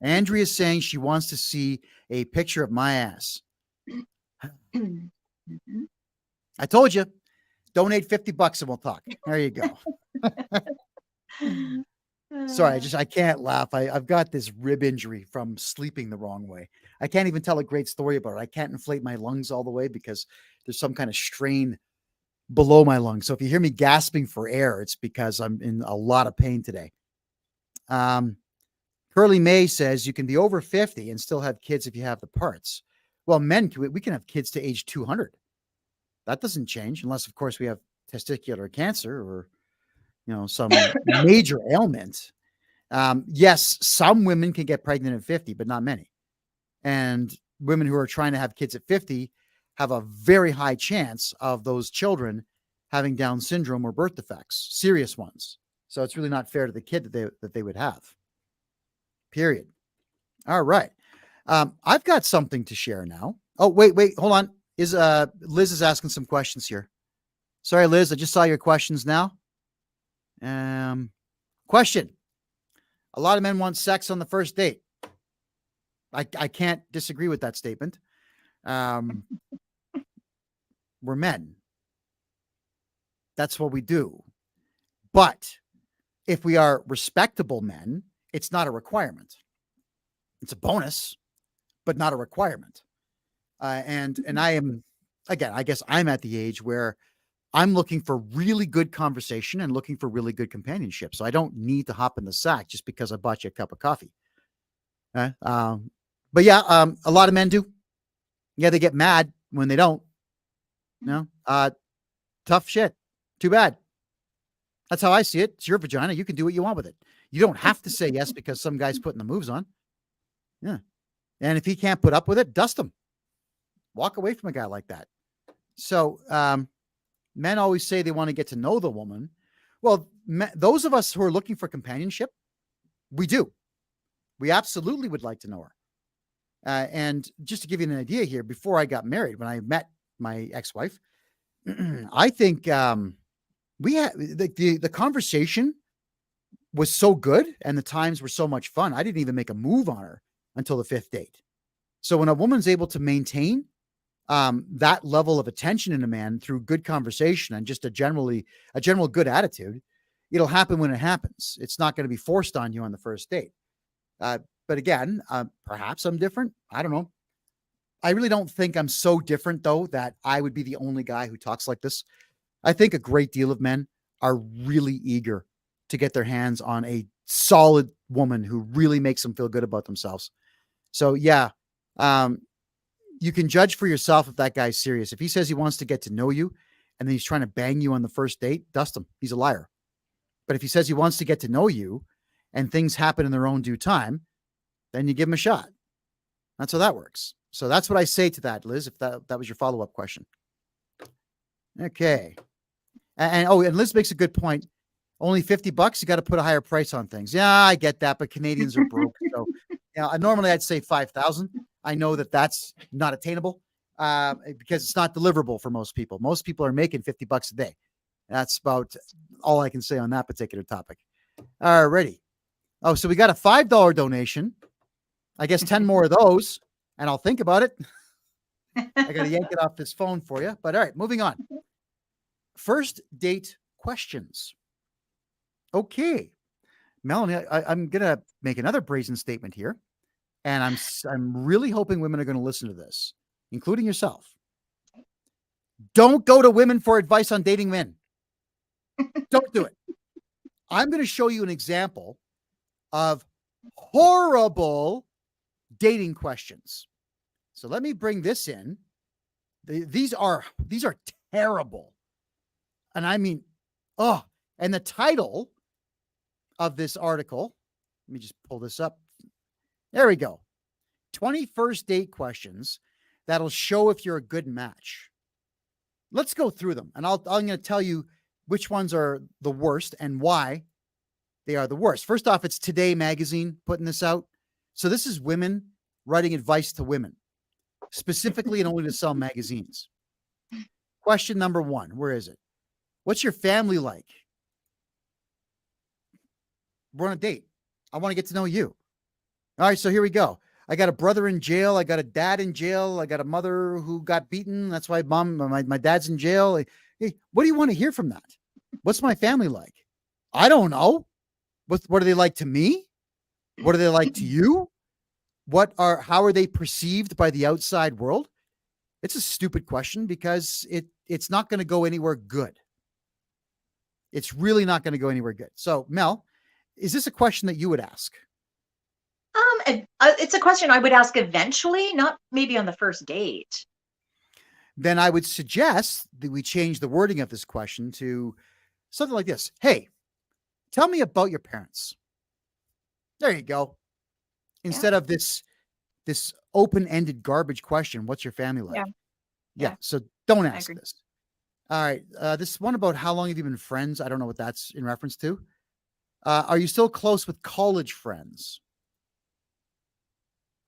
Andrea's saying she wants to see a picture of my ass. Mhm. I told you, donate $50 and we'll talk. There you go. Sorry, I can't laugh. I've got this rib injury from sleeping the wrong way. I can't even tell a great story about it. I can't inflate my lungs all the way because there's some kind of strain below my lungs. So if you hear me gasping for air, it's because I'm in a lot of pain today. Curly May says you can be over 50 and still have kids if you have the parts. Well, men, we can have kids to age 200. That doesn't change unless, of course, we have testicular cancer or, some major ailment. Yes, some women can get pregnant at 50, but not many. And women who are trying to have kids at 50 have a very high chance of those children having Down syndrome or birth defects, serious ones. So it's really not fair to the kid that they would have. Period. All right. I've got something to share now. Oh, wait, hold on. Liz is asking some questions here. Sorry, Liz, I just saw your questions now. Question. A lot of men want sex on the first date. I can't disagree with that statement. We're men. That's what we do. But if we are respectable men, it's not a requirement. It's a bonus, but not a requirement. And I am, again, I guess I'm at the age where I'm looking for really good conversation and looking for really good companionship. So I don't need to hop in the sack just because I bought you a cup of coffee. But yeah, a lot of men do. Yeah, they get mad when they don't. Tough shit. Too bad. That's how I see it. It's your vagina. You can do what you want with it. You don't have to say yes because some guy's putting the moves on. Yeah. And if he can't put up with it, dust him. Walk away from a guy like that. So men always say they want to get to know the woman. Well, those of us who are looking for companionship, we do. We absolutely would like to know her. And just to give you an idea here, before I got married, when I met my ex-wife, I think we had the conversation was so good and the times were so much fun. I didn't even make a move on her until the 5th date. So when a woman's able to maintain that level of attention in a man through good conversation and just a general good attitude, it'll happen when it happens. It's not going to be forced on you on the first date. But again, perhaps I'm different. I don't know. I really don't think I'm so different, though, that I would be the only guy who talks like this. I think a great deal of men are really eager to get their hands on a solid woman who really makes them feel good about themselves. So, yeah, you can judge for yourself if that guy's serious. If he says he wants to get to know you and then he's trying to bang you on the first date, dust him. He's a liar. But if he says he wants to get to know you and things happen in their own due time, then you give him a shot. That's how that works. So that's what I say to that, Liz, if that was your follow-up question. Okay. And Liz makes a good point. Only $50, you got to put a higher price on things. Yeah, I get that, but Canadians are broke. So, normally I'd say 5,000. I know that that's not attainable because it's not deliverable for most people. Most people are making $50 a day. That's about all I can say on that particular topic. Alrighty. Oh, so we got a $5 donation. I guess 10 more of those, and I'll think about it. I got to yank it off this phone for you. But all right, moving on. First date questions. Okay. Melanie, I'm going to make another brazen statement here. And I'm really hoping women are going to listen to this, including yourself. Don't go to women for advice on dating men. Don't do it. I'm going to show you an example of horrible dating questions. So let me bring this in. These are terrible. And I mean, and the title of this article, let me just pull this up. There we go. 21st date questions that'll show if you're a good match. Let's go through them, and I'm going to tell you which ones are the worst and why they are the worst. First off, it's Today Magazine putting this out. So this is women writing advice to women, specifically and only to sell magazines. Question number 1, where is it? What's your family like? We're on a date. I want to get to know you. All right, so here we go. I got a brother in jail. I got a dad in jail. I got a mother who got beaten. That's why my dad's in jail. Hey, what do you want to hear from that? What's my family like? I don't know. What are they like to me? What are they like to you? How are they perceived by the outside world? It's a stupid question because it's not going to go anywhere good. It's really not going to go anywhere good. So, Mel, is this a question that you would ask? It's a question I would ask eventually, not maybe on the first date. Then I would suggest that we change the wording of this question to something like this. Hey, tell me about your parents. There you go. Instead of this open-ended garbage question, what's your family like? Yeah. So don't ask this. All right. This one about how long have you been friends? I don't know what that's in reference to. Are you still close with college friends?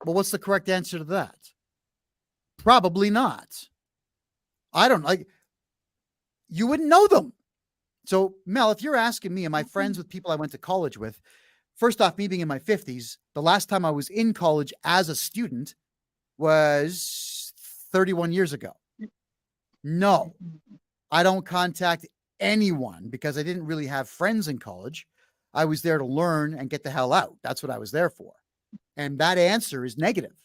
Well, what's the correct answer to that? Probably not. I don't like. You wouldn't know them. So, Mel, if you're asking me, am I friends with people I went to college with? First off, me being in my 50s, the last time I was in college as a student was 31 years ago. No, I don't contact anyone because I didn't really have friends in college. I was there to learn and get the hell out. That's what I was there for. And that answer is negative.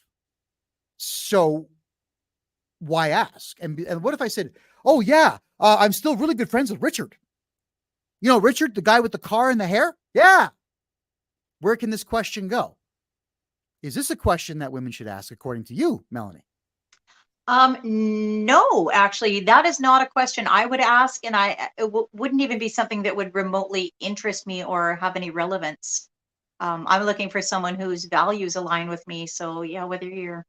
So why ask? And what if I said, oh, yeah, I'm still really good friends with Richard. You know, Richard, the guy with the car and the hair? Yeah. Where can this question go? Is this a question that women should ask according to you, Melanie? No, actually, that is not a question I would ask. And wouldn't even be something that would remotely interest me or have any relevance. I'm looking for someone whose values align with me. So yeah, whether you're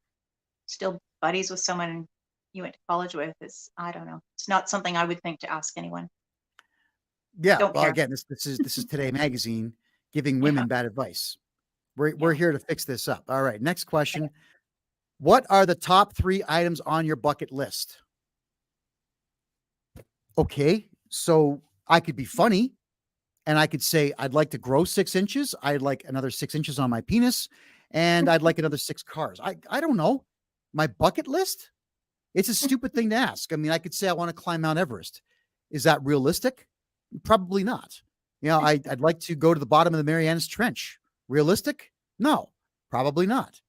still buddies with someone you went to college with I don't know. It's not something I would think to ask anyone. Yeah. Don't Well, care. again, this is Today Magazine giving women bad advice. We're here to fix this up. All right. Next question. What are the top 3 items on your bucket list? Okay. So I could be funny and I could say, I'd like to grow 6 inches. I'd like another 6 inches on my penis and I'd like another 6 cars. I don't know. My bucket list? It's a stupid thing to ask. I mean, I could say I want to climb Mount Everest. Is that realistic? Probably not. You know, I'd like to go to the bottom of the Marianas Trench. Realistic? No, probably not.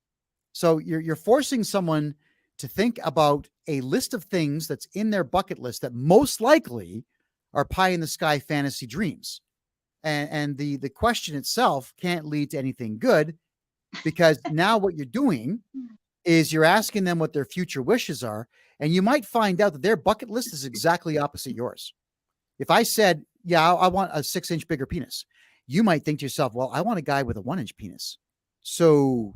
So you're forcing someone to think about a list of things that's in their bucket list that most likely are pie in the sky fantasy dreams. And the question itself can't lead to anything good because now what you're doing is you're asking them what their future wishes are. And you might find out that their bucket list is exactly opposite yours. If I said, yeah, I want a 6-inch bigger penis, you might think to yourself, well, I want a guy with a 1-inch penis. So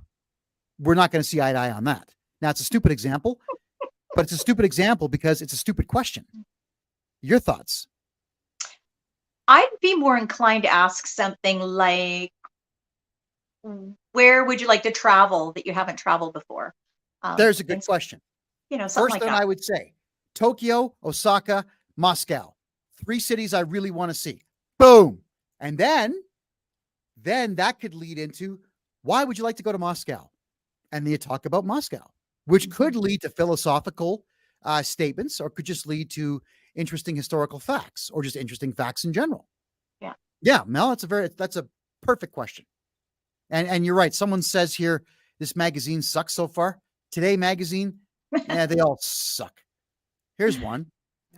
we're not going to see eye to eye on that. Now, it's a stupid example, but it's a stupid example because it's a stupid question. Your thoughts? I'd be more inclined to ask something like, where would you like to travel that you haven't traveled before? There's a good question. You know, something First like one that. I would say, Tokyo, Osaka, Moscow. 3 cities I really want to see. Boom. And then that could lead into, why would you like to go to Moscow? And then you talk about Moscow, which could lead to philosophical statements or could just lead to interesting historical facts or just interesting facts in general. Yeah. Yeah, Mel, that's a perfect question. And you're right. Someone says here, this magazine sucks so far. Today Magazine, yeah, they all suck. Here's one.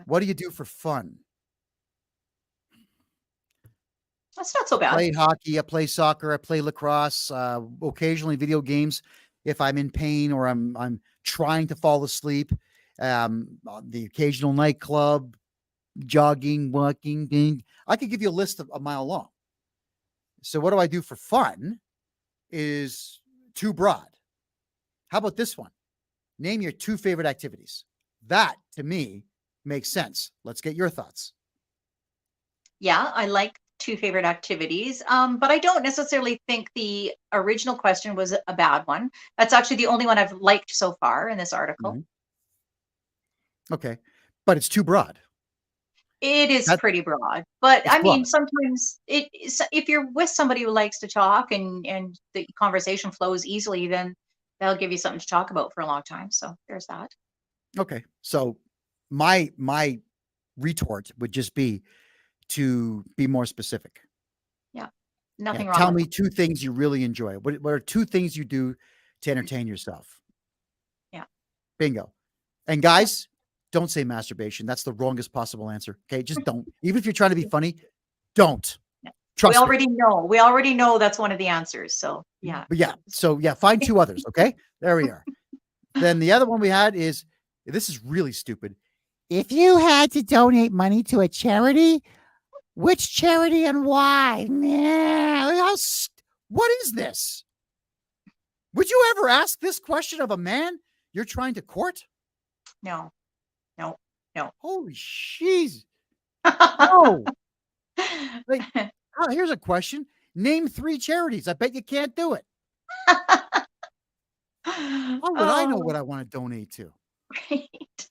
What do you do for fun? That's not so bad. Play hockey, I play soccer, I play lacrosse, occasionally video games if I'm in pain or I'm trying to fall asleep. The occasional nightclub, jogging, walking. I could give you a list of a mile long. So what do I do for fun is too broad. How about this one? Name your 2 favorite activities. That, to me, makes sense. Let's get your thoughts. Yeah, I like 2 favorite activities, but I don't necessarily think the original question was a bad one. That's actually the only one I've liked so far in this article. Mhm. Okay. But it's too broad. It is That pretty broad, but it's I mean, broad. sometimes it is, if you're with somebody who likes to talk and the conversation flows easily, then they'll give you something to talk about for a long time. So there's that. Okay. So my retort would just be to be more specific. Yeah, Yeah. nothing wrong Tell with me it. 2 things you really enjoy. What are 2 things you do to entertain yourself? Yeah, Bingo. And yeah. guys, don't say masturbation. That's the wrongest possible answer. Okay. Just don't. Even if you're trying to be funny, don't. Yeah. We Trust me. already know. We already know that's one of the answers. So yeah. But yeah. So yeah, find 2 others. Okay. There we are. Then the other one we had is this is really stupid. If you had to donate money to a charity, which charity and why? What is this? Would you ever ask this question of a man you're trying to court? No, no, no. Holy jeez. No. Like, oh, here's a question. Name 3 charities. I bet you can't do it. How would I know what Oh, I want to donate to? right.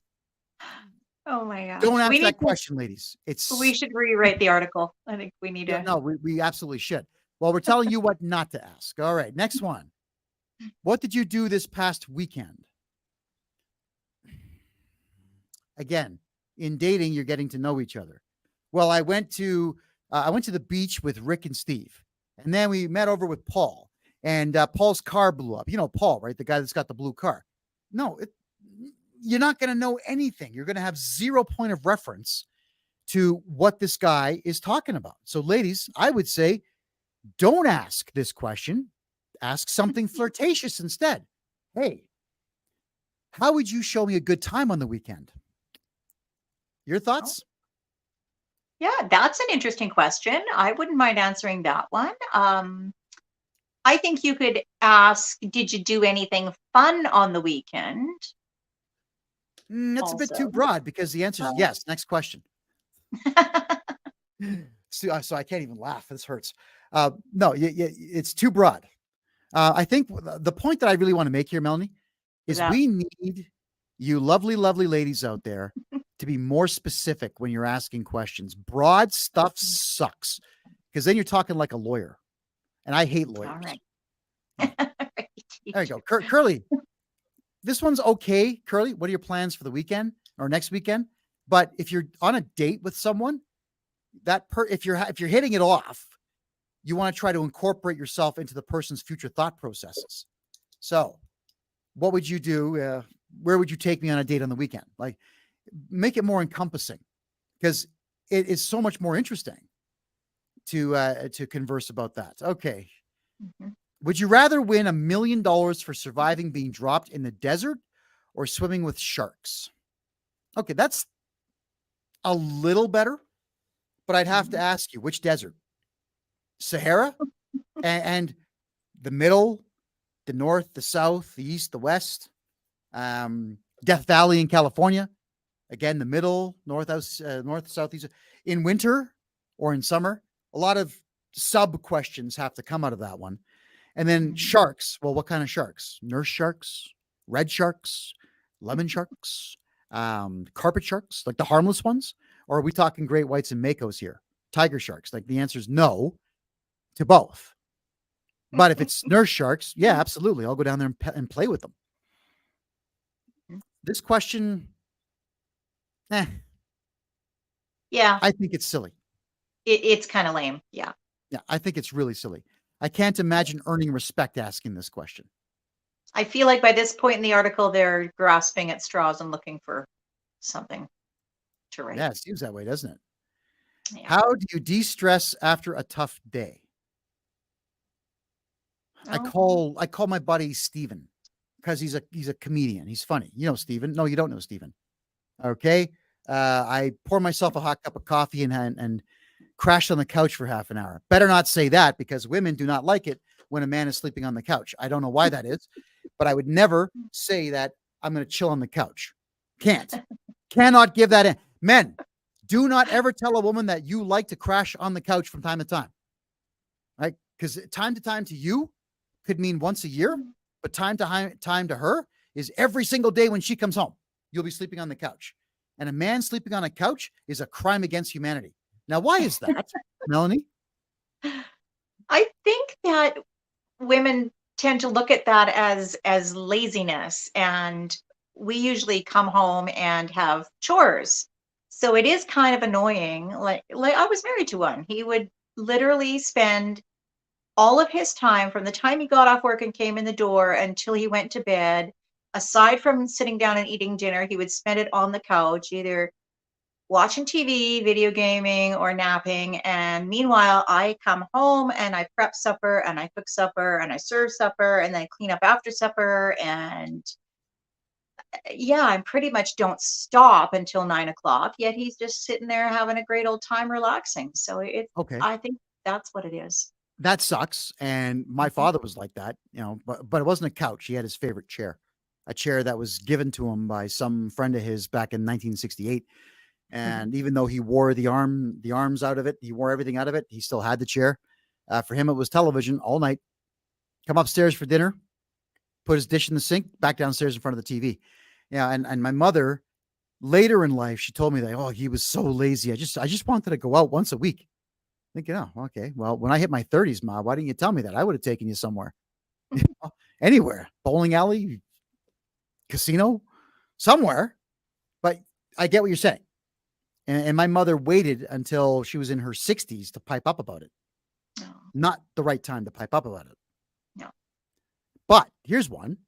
Oh my Don't gosh. ask that question, ladies. We It's should rewrite the article. I think we need yeah, to. no, we absolutely should. Well, we're telling you what not to ask. All right, next one. What did you do this past weekend? Again, in dating, you're getting to know each other. Well, I went to the beach with Rick and Steve, and then we met over with Paul. And Paul's car blew up. You know Paul, right? The guy that's got the blue car. No, you're not going to know anything. You're going to have 0 point of reference to what this guy is talking about. So, ladies, I would say don't ask this question. Ask something flirtatious instead. Hey, how would you show me a good time on the weekend? Your Oh, thoughts? yeah, that's an interesting question. I wouldn't mind answering that one. I think you could ask, did you do anything fun on the weekend? That's a bit too Also. broad because the answer is Oh. yes. Next question. So I can't even laugh. This hurts. No, it's too broad. I think the point that I really want to make here, Melanie, is that we need you lovely, lovely ladies out there to be more specific when you're asking questions. Broad stuff sucks because then you're talking like a lawyer. And I hate all lawyers. right. Yeah. Right, you There you do. go. Curly, this one's okay. Curly, what are your plans for the weekend or next weekend? But if you're on a date with someone, if you're hitting it off, you want to try to incorporate yourself into the person's future thought processes. So, what would you do? Where would you take me on a date on the weekend? Like, make it more encompassing because it is so much more interesting to converse about that. Okay. Mhm. Would you rather win $1 million for surviving being dropped in the desert or swimming with sharks? Okay, that's a little better, but I'd have to ask you which desert? Sahara and the middle, the north, the south, the east, the west, Death Valley in California. Again, the middle, north, southeast. In winter or in summer, a lot of sub questions have to come out of that one. And then sharks. Well, what kind of sharks? Nurse sharks, red sharks, lemon sharks, carpet sharks, like the harmless ones? Or are we talking great whites and makos here? Tiger sharks? Like the answer is no to both. But if it's nurse sharks, yeah, absolutely. I'll go down there and play with them. This question, Yeah, I think it's silly. it's kind of lame. Yeah. Yeah, I think it's really silly. I can't imagine earning respect asking this question. I feel like by this point in the article, they're grasping at straws and looking for something to write. Yeah, it seems that way, doesn't it? Yeah. How do you de-stress after a tough day? I Oh, call my buddy Steven because he's a comedian. He's funny. You know Steven. No, you don't know Steven. Okay. I pour myself a hot cup of coffee and crash on the couch for half an hour. Better not say that because women do not like it when a man is sleeping on the couch. I don't know why that is, but I would never say that I'm going to chill on the couch. Cannot give that in. Men, do not ever tell a woman that you like to crash on the couch from time to time. Right? Because time to time to you could mean once a year, but time to her is every single day when she comes home. You'll be sleeping on the couch. And a man sleeping on a couch is a crime against humanity. Now, why is that, Melanie? I think that women tend to look at that as laziness, and we usually come home and have chores. So it is kind of annoying. Like I was married to one. He would literally spend all of his time from the time he got off work and came in the door until he went to bed, aside from sitting down and eating dinner, he would spend it on the couch, either watching TV, video gaming, or napping. And meanwhile, I come home and I prep supper and I cook supper and I serve supper and then I clean up after supper. And yeah, I pretty much don't stop until 9 o'clock. Yet he's just sitting there having a great old time relaxing. So Okay. I think that's what it is. That sucks. And my father was like that, but it wasn't a couch. He had his favorite chair, a chair that was given to him by some friend of his back in 1968. And even though he wore the arms out of it, he wore everything out of it, he still had the chair. For him, it was television all night. Come upstairs for dinner, put his dish in the sink, back downstairs in front of the TV. Yeah. And my mother later in life, she told me that, oh, he was so lazy. I just wanted to go out once a week. Thinking, oh, okay. Well, when I hit my 30s, Ma, why didn't you tell me that? I would have taken you somewhere, anywhere, bowling alley, casino, somewhere. But I get what you're saying. And my mother waited until she was in her 60s to pipe up about it. No. Not the right time to pipe up about it. No. But here's one.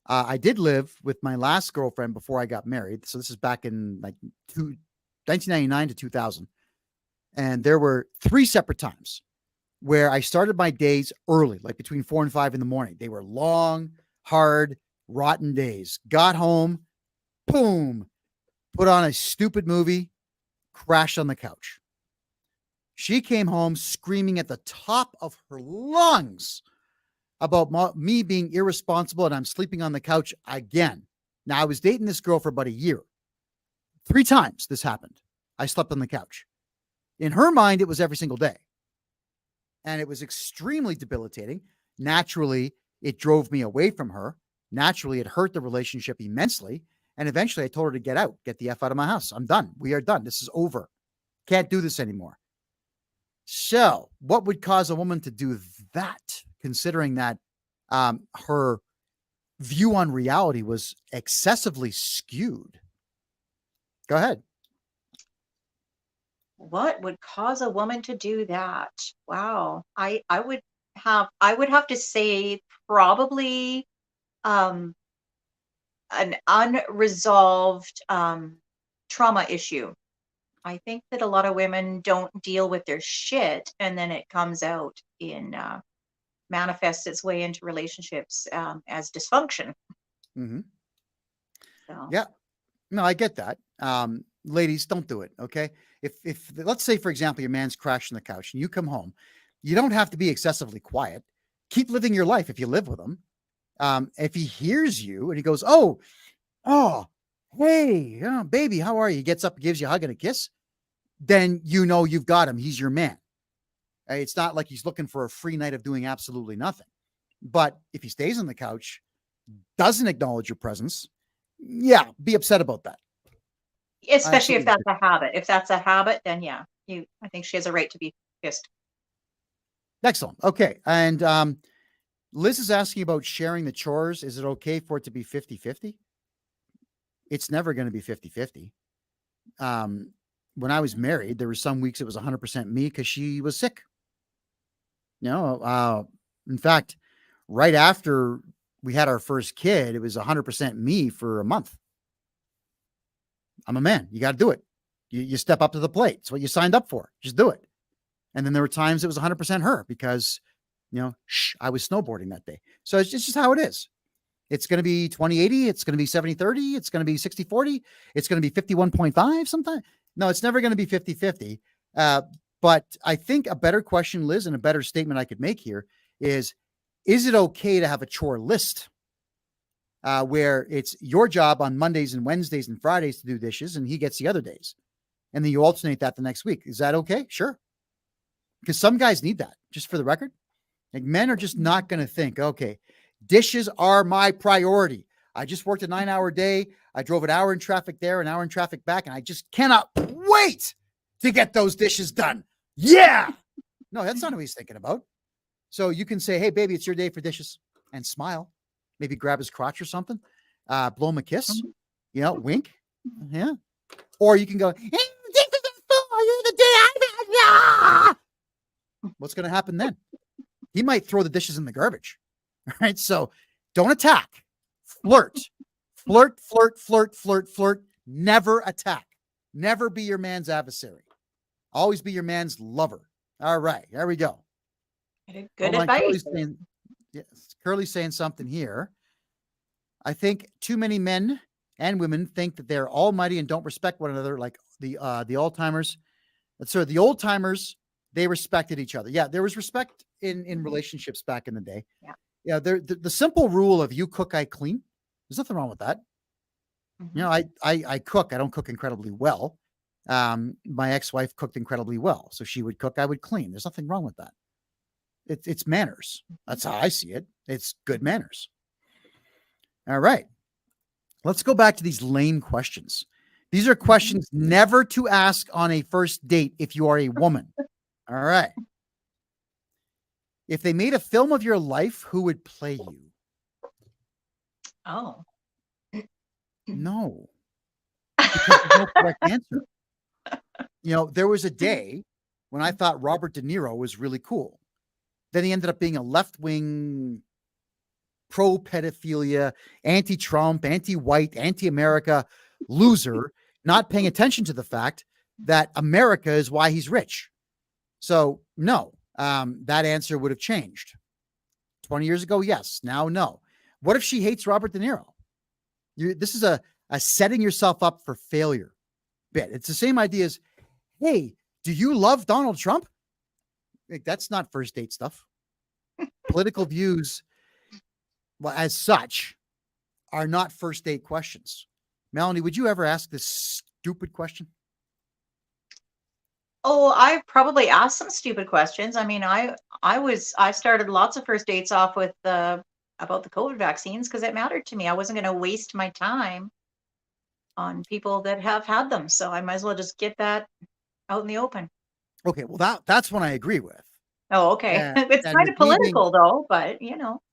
I did live with my last girlfriend before I got married. So this is back in 1999 to 2000. And there were 3 separate times where I started my days early, like between 4 and 5 in the morning. They were long, hard, rotten days. Got home, boom, put on a stupid movie, crashed on the couch. She came home screaming at the top of her lungs about me being irresponsible and I'm sleeping on the couch again. Now, I was dating this girl for about a year. 3 times this happened. I slept on the couch. In her mind, it was every single day. And it was extremely debilitating. Naturally, it drove me away from her. Naturally, it hurt the relationship immensely. And eventually I told her to get out, get the F out of my house. I'm done. We are done. This is over. Can't do this anymore. So what would cause a woman to do that, considering that her view on reality was excessively skewed? Go ahead. What would cause a woman to do that? Wow. I would have to say probably an unresolved trauma issue. I think that a lot of women don't deal with their shit, and then it comes out in manifests its way into relationships as dysfunction. Mm-hmm. So. Yeah. No, I get that. Ladies, don't do it. Okay. If let's say, for example, your man's crashing the couch and you come home, you don't have to be excessively quiet. Keep living your life if you live with him. If he hears you and he goes, oh, hey, baby, how are you? He gets up, gives you a hug and a kiss. Then you've got him. He's your man. It's not like he's looking for a free night of doing absolutely nothing. But if he stays on the couch, doesn't acknowledge your presence, yeah, be upset about that. Especially if that's a habit. If that's a habit, then yeah, I think she has a right to be pissed. Excellent. Okay. And Liz is asking about sharing the chores. Is it okay for it to be 50-50? It's never going to be 50-50. When I was married, there were some weeks it was 100% me because she was sick. In fact, right after we had our first kid, it was 100% me for a month. I'm a man. You got to do it. You step up to the plate. It's what you signed up for. Just do it. And then there were times it was 100% her because, I was snowboarding that day. So it's just how it is. It's going to be 20-80. It's going to be 70-30. It's going to be 60-40. It's going to be 51.5 sometimes. No, it's never going to be 50-50. But I think a better question, Liz, and a better statement I could make here is it okay to have a chore list? where it's your job on Mondays and Wednesdays and Fridays to do dishes, and he gets the other days, and then you alternate that the next week. Is that okay? Sure. Because some guys need that. Just for the record, like men are just not going to think, okay, dishes are my priority. I just worked a 9-hour day. I drove an hour in traffic there, an hour in traffic back, and I just cannot wait to get those dishes done. Yeah. No, that's not what he's thinking about. So you can say, hey, baby, it's your day for dishes, and smile. Maybe grab his crotch or something. Blow him a kiss. Wink. Yeah. Or you can go, hey, this is for you the day I. What's going to happen then? He might throw the dishes in the garbage. All right. So don't attack. Flirt. Flirt, flirt, flirt, flirt, flirt. Never attack. Never be your man's adversary. Always be your man's lover. All right. There we go. Good advice. Curly's saying something here. I think too many men and women think that they're almighty and don't respect one another, like the old-timers. So the old-timers, they respected each other. Yeah, there was respect in relationships back in the day. Yeah. The simple rule of you cook, I clean. There's nothing wrong with that. I cook. I don't cook incredibly well. My ex-wife cooked incredibly well. So she would cook, I would clean. There's nothing wrong with that. It's manners. That's how I see it. It's good manners. All right. Let's go back to these lame questions. These are questions never to ask on a first date if you are a woman. All right. If they made a film of your life, who would play you? Oh. No. Because there's no correct answer. There was a day when I thought Robert De Niro was really cool. Then he ended up being a left-wing, pro-pedophilia, anti-Trump, anti-white, anti-America loser, not paying attention to the fact that America is why he's rich. So, no, that answer would have changed. 20 years ago, yes. Now, no. What if she hates Robert De Niro? This is a setting yourself up for failure bit. It's the same idea as, hey, do you love Donald Trump? Like, that's not first date stuff. Political views, well, as such, are not first date questions. Melanie, would you ever ask this stupid question? Oh, I've probably asked some stupid questions. I mean, I started lots of first dates off with about the COVID vaccines because it mattered to me. I wasn't going to waste my time on people that have had them. So I might as well just get that out in the open. Okay, well, that's one I agree with. Oh, okay. It's kind of political though, but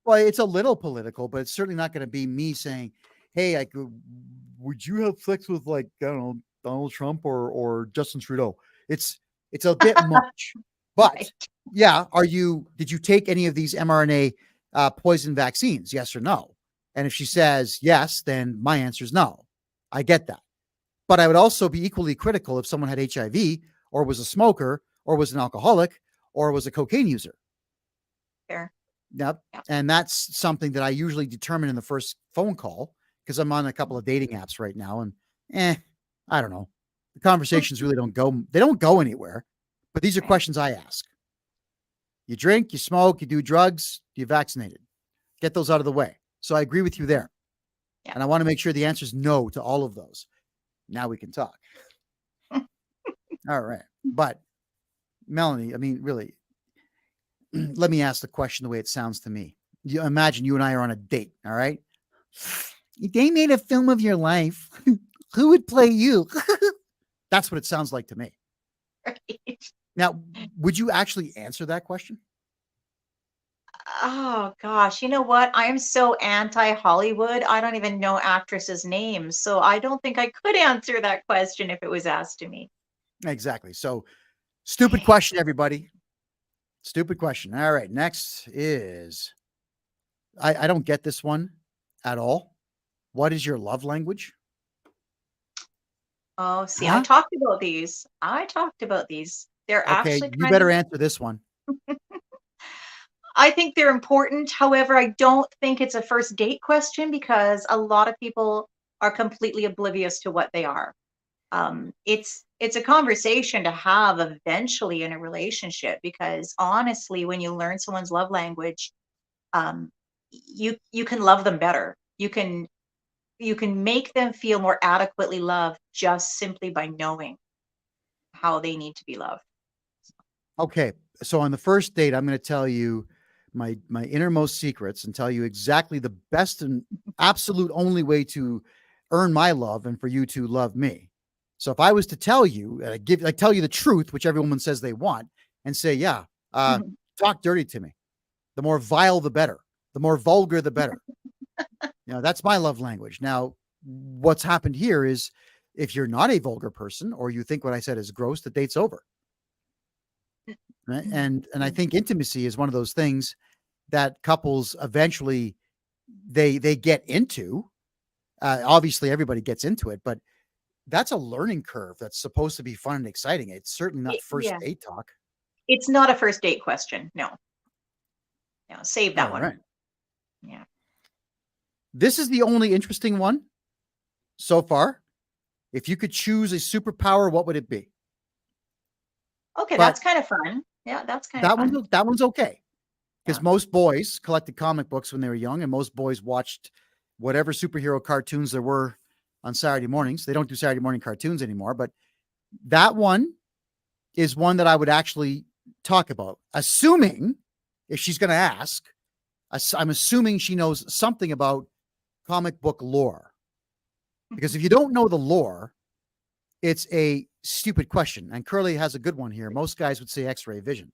Well, it's a little political, but it's certainly not going to be me saying, hey, would you have sex with, like, I don't know, Donald Trump or Justin Trudeau? It's a bit much. But Right. yeah, did you take any of these mRNA poison vaccines? Yes or no? And if she says yes, then my answer is no. I get that. But I would also be equally critical if someone had HIV or was a smoker or was an alcoholic or was a cocaine user. Fair. Yep. Yeah. And that's something that I usually determine in the first phone call because I'm on a couple of dating apps right now. And I don't know. The conversations really don't go anywhere. But these are questions I ask. You drink, you smoke, you do drugs, you vaccinated. Get those out of the way. So I agree with you there. Yeah. And I want to make sure the answer is no to all of those. Now we can talk. All right. But Melanie, I mean, really, let me ask the question the way it sounds to me. You imagine you and I are on a date. All right. If they made a film of your life, who would play you? That's what it sounds like to me. Right. Now, would you actually answer that question? Oh gosh, you know what? I'm so anti-Hollywood. I don't even know actresses' names, so I don't think I could answer that question if it was asked to me. Exactly. So, stupid question, everybody. Stupid question. All right. Next is, I don't get this one at all. What is your love language? Oh, see, Huh? I talked about these. They're Okay. actually You kind better of, answer this one. I think they're important. However, I don't think it's a first date question because a lot of people are completely oblivious to what they are. It's a conversation to have eventually in a relationship because honestly, when you learn someone's love language, you can love them better. you can make them feel more adequately loved just simply by knowing how they need to be loved. Okay. So on the first date, I'm going to tell you my innermost secrets and tell you exactly the best and absolute only way to earn my love and for you to love me. So if I was to tell you, tell you the truth, which every woman says they want, and say, yeah, talk dirty to me. The more vile, the better. The more vulgar, the better. That's my love language. Now, what's happened here is if you're not a vulgar person or you think what I said is gross, the date's over. Right? And I think intimacy is one of those things that couples eventually they get into. Obviously, everybody gets into it, but that's a learning curve that's supposed to be fun and exciting. It's certainly not first date talk. It's not a first date question. No, save that one. Right. Yeah. This is the only interesting one so far. If you could choose a superpower, what would it be? Okay, that's kind of fun. Yeah, that's kind of fun. That one's okay. Because most boys collected comic books when they were young, and most boys watched whatever superhero cartoons there were on Saturday mornings. They don't do Saturday morning cartoons anymore, but that one is one that I would actually talk about. Assuming, if she's going to ask, I'm assuming she knows something about comic book lore. Because if you don't know the lore, it's a stupid question. And Curly has a good one here. Most guys would say X-ray vision.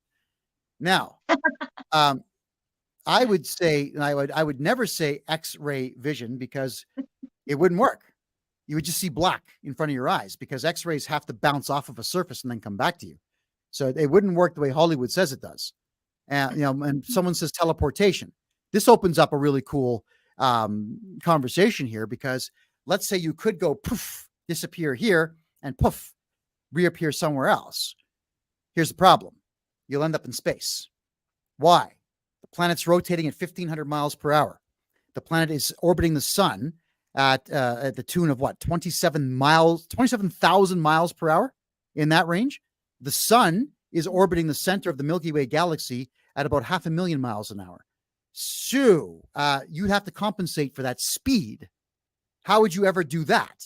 Now, I would say, and I would never say X-ray vision because it wouldn't work. You would just see black in front of your eyes because X-rays have to bounce off of a surface and then come back to you. So it wouldn't work the way Hollywood says it does. And, and someone says teleportation. This opens up a really cool conversation here because let's say you could go poof, disappear here and poof, reappear somewhere else. Here's the problem. You'll end up in space. Why? The planet's rotating at 1,500 miles per hour. The planet is orbiting the sun at the tune of what? 27,000 miles per hour in that range. The sun is orbiting the center of the Milky Way galaxy at about 500,000 miles an hour. So you'd have to compensate for that speed. How would you ever do that?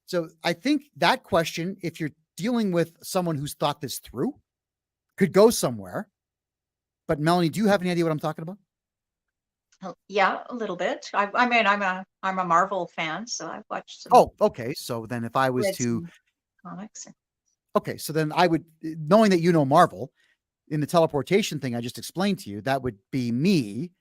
So I think that question, if you're dealing with someone who's thought this through, could go somewhere. But Melanie, do you have any idea what I'm talking about? Yeah, a little bit. I mean, I'm a Marvel fan, so I've watched some. Oh, okay. So then if I was to comics. Okay, so then I would, knowing that you know Marvel, in the teleportation thing I just explained to you, that would be me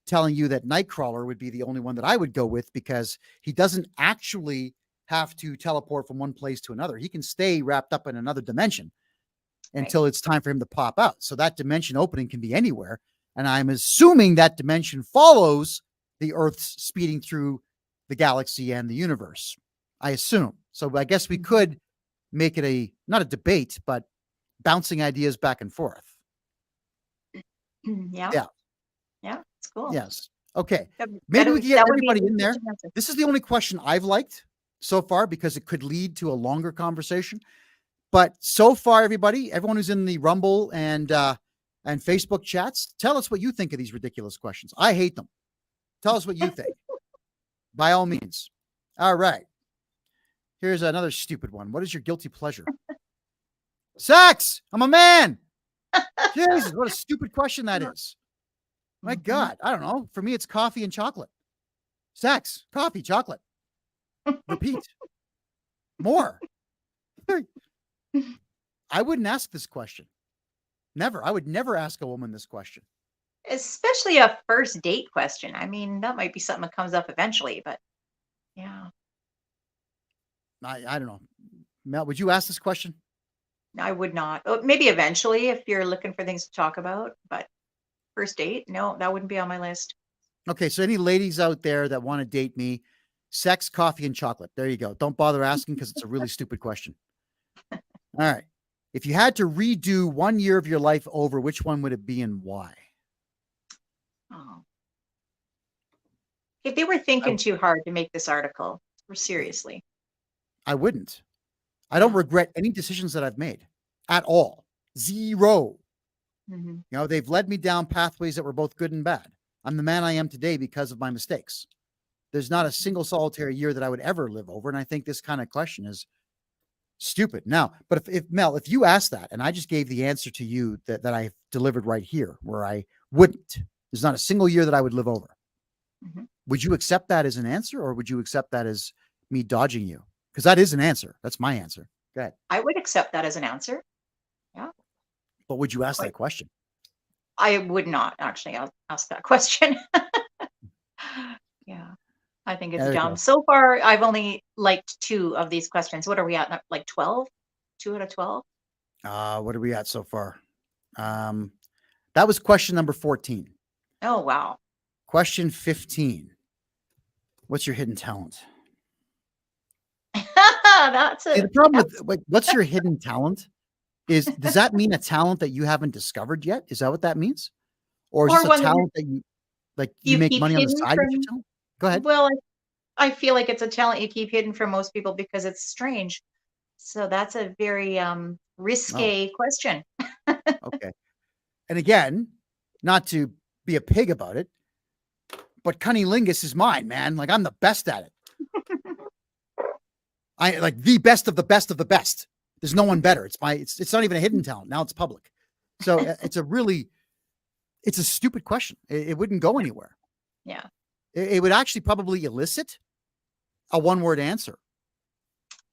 telling you that Nightcrawler would be the only one that I would go with because he doesn't actually have to teleport from one place to another. He can stay wrapped up in another dimension until it's time for him to pop out. So that dimension opening can be anywhere. And I'm assuming that dimension follows the Earth's speeding through the galaxy and the universe. I assume. So I guess we could make it not a debate, but bouncing ideas back and forth. Yeah. It's cool. Yes. Okay. Maybe we can get everybody in there. This is the only question I've liked so far because it could lead to a longer conversation. But so far, everyone who's in the Rumble and Facebook chats, tell us what you think of these ridiculous questions. I hate them. Tell us what you think. By all means. All right. Here's another stupid one. What is your guilty pleasure? Sex. I'm a man. Jesus, what a stupid question that is. My God, I don't know. For me, it's coffee and chocolate. Sex, coffee, chocolate. Repeat. More. I wouldn't ask this question. Never. I would never ask a woman this question. Especially a first date question. I mean, that might be something that comes up eventually, but yeah. I don't know. Mel, would you ask this question? I would not. Maybe eventually if you're looking for things to talk about, but first date, no, that wouldn't be on my list. Okay, so any ladies out there that want to date me, sex, coffee, and chocolate. There you go. Don't bother asking because it's a really stupid question. All right. If you had to redo 1 year of your life over, which one would it be and why? Oh. If they were thinking too hard to make this article, or seriously. I wouldn't. I don't regret any decisions that I've made at all. Zero. Mm-hmm. They've led me down pathways that were both good and bad. I'm the man I am today because of my mistakes. There's not a single solitary year that I would ever live over. And I think this kind of question is stupid. Now, but if Mel, if you asked that and I just gave the answer to you that I delivered right here, where I wouldn't, there's not a single year that I would live over. Mhm. Would you accept that as an answer, or would you accept that as me dodging you? Because that is an answer. That's my answer. Go ahead. I would accept that as an answer. Yeah. But would you ask Quite. that question? I would not actually ask that question. Yeah. I think it's There you dumb. go. So far, I've only liked 2 of these questions. What are we at? Like 12? 2 out of 12? What are we at so far? That was question number 14. Oh, wow. Question 15. What's your hidden talent? That's See, a the problem with like, what's your hidden talent is, does that mean a talent that you haven't discovered yet? Is that what that means? Or is or this a one that talent that you you make keep money on the hidden side with your from. talent? Go ahead. Well, I feel like it's a talent you keep hidden from most people because it's strange. So that's a very Oh, risque question. okay. And again, not to be a pig about it, but cunnilingus is mine, man. Like, I'm the best at it. I like the best of the best of the best. There's no one better. It's not even a hidden talent. Now it's public. So it's a stupid question. It wouldn't go anywhere. Yeah. It would actually probably elicit a one-word answer.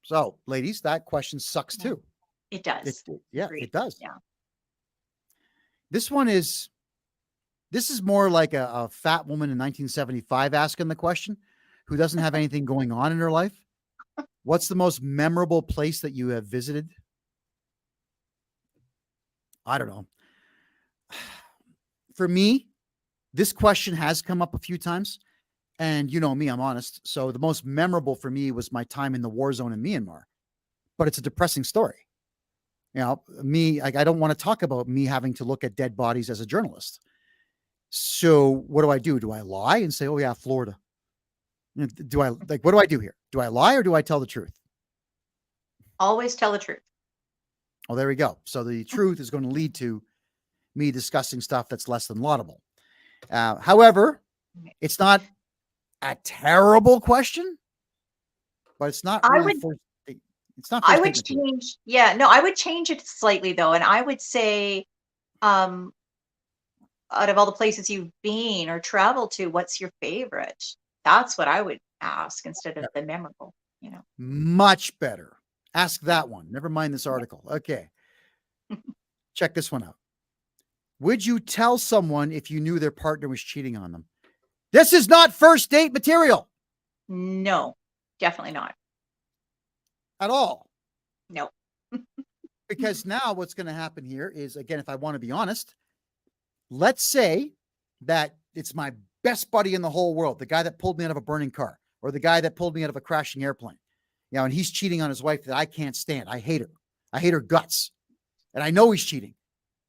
So, ladies, that question sucks Yeah. too. It does. Yeah, Agreed. it does. Yeah. This is more like a fat woman in 1975 asking the question, who doesn't have anything going on in her life. What's the most memorable place that you have visited? I don't know. For me, this question has come up a few times, and you know me, I'm honest. So the most memorable for me was my time in the war zone in Myanmar, but it's a depressing story. You know, I don't want to talk about me having to look at dead bodies as a journalist. So what do? Do I lie and say, oh yeah, Florida? Do I what do I do here? Do I lie or do I tell the truth? Always tell the truth. Oh, there we go. So the truth is going to lead to me discussing stuff that's less than laudable. However, it's not a terrible question, but it's not I really would it's not I first would date material. change, yeah, no, I would change it slightly though, and I would say, um, out of all the places you've been or traveled to, what's your favorite? That's what I would ask instead of Yeah, the memorable, you know? much better. Ask Yeah. that one. Never mind this article. Okay. Check this one out. Would you tell someone if you knew their partner was cheating on them? This is not first date material No, definitely not. at all. No. Because now what's going to happen here is, again, if I want to be honest, let's say that it's my best buddy in the whole world, the guy that pulled me out of a burning car, or the guy that pulled me out of a crashing airplane. You know, and he's cheating on his wife that I can't stand. I hate her. I hate her guts. And I know he's cheating.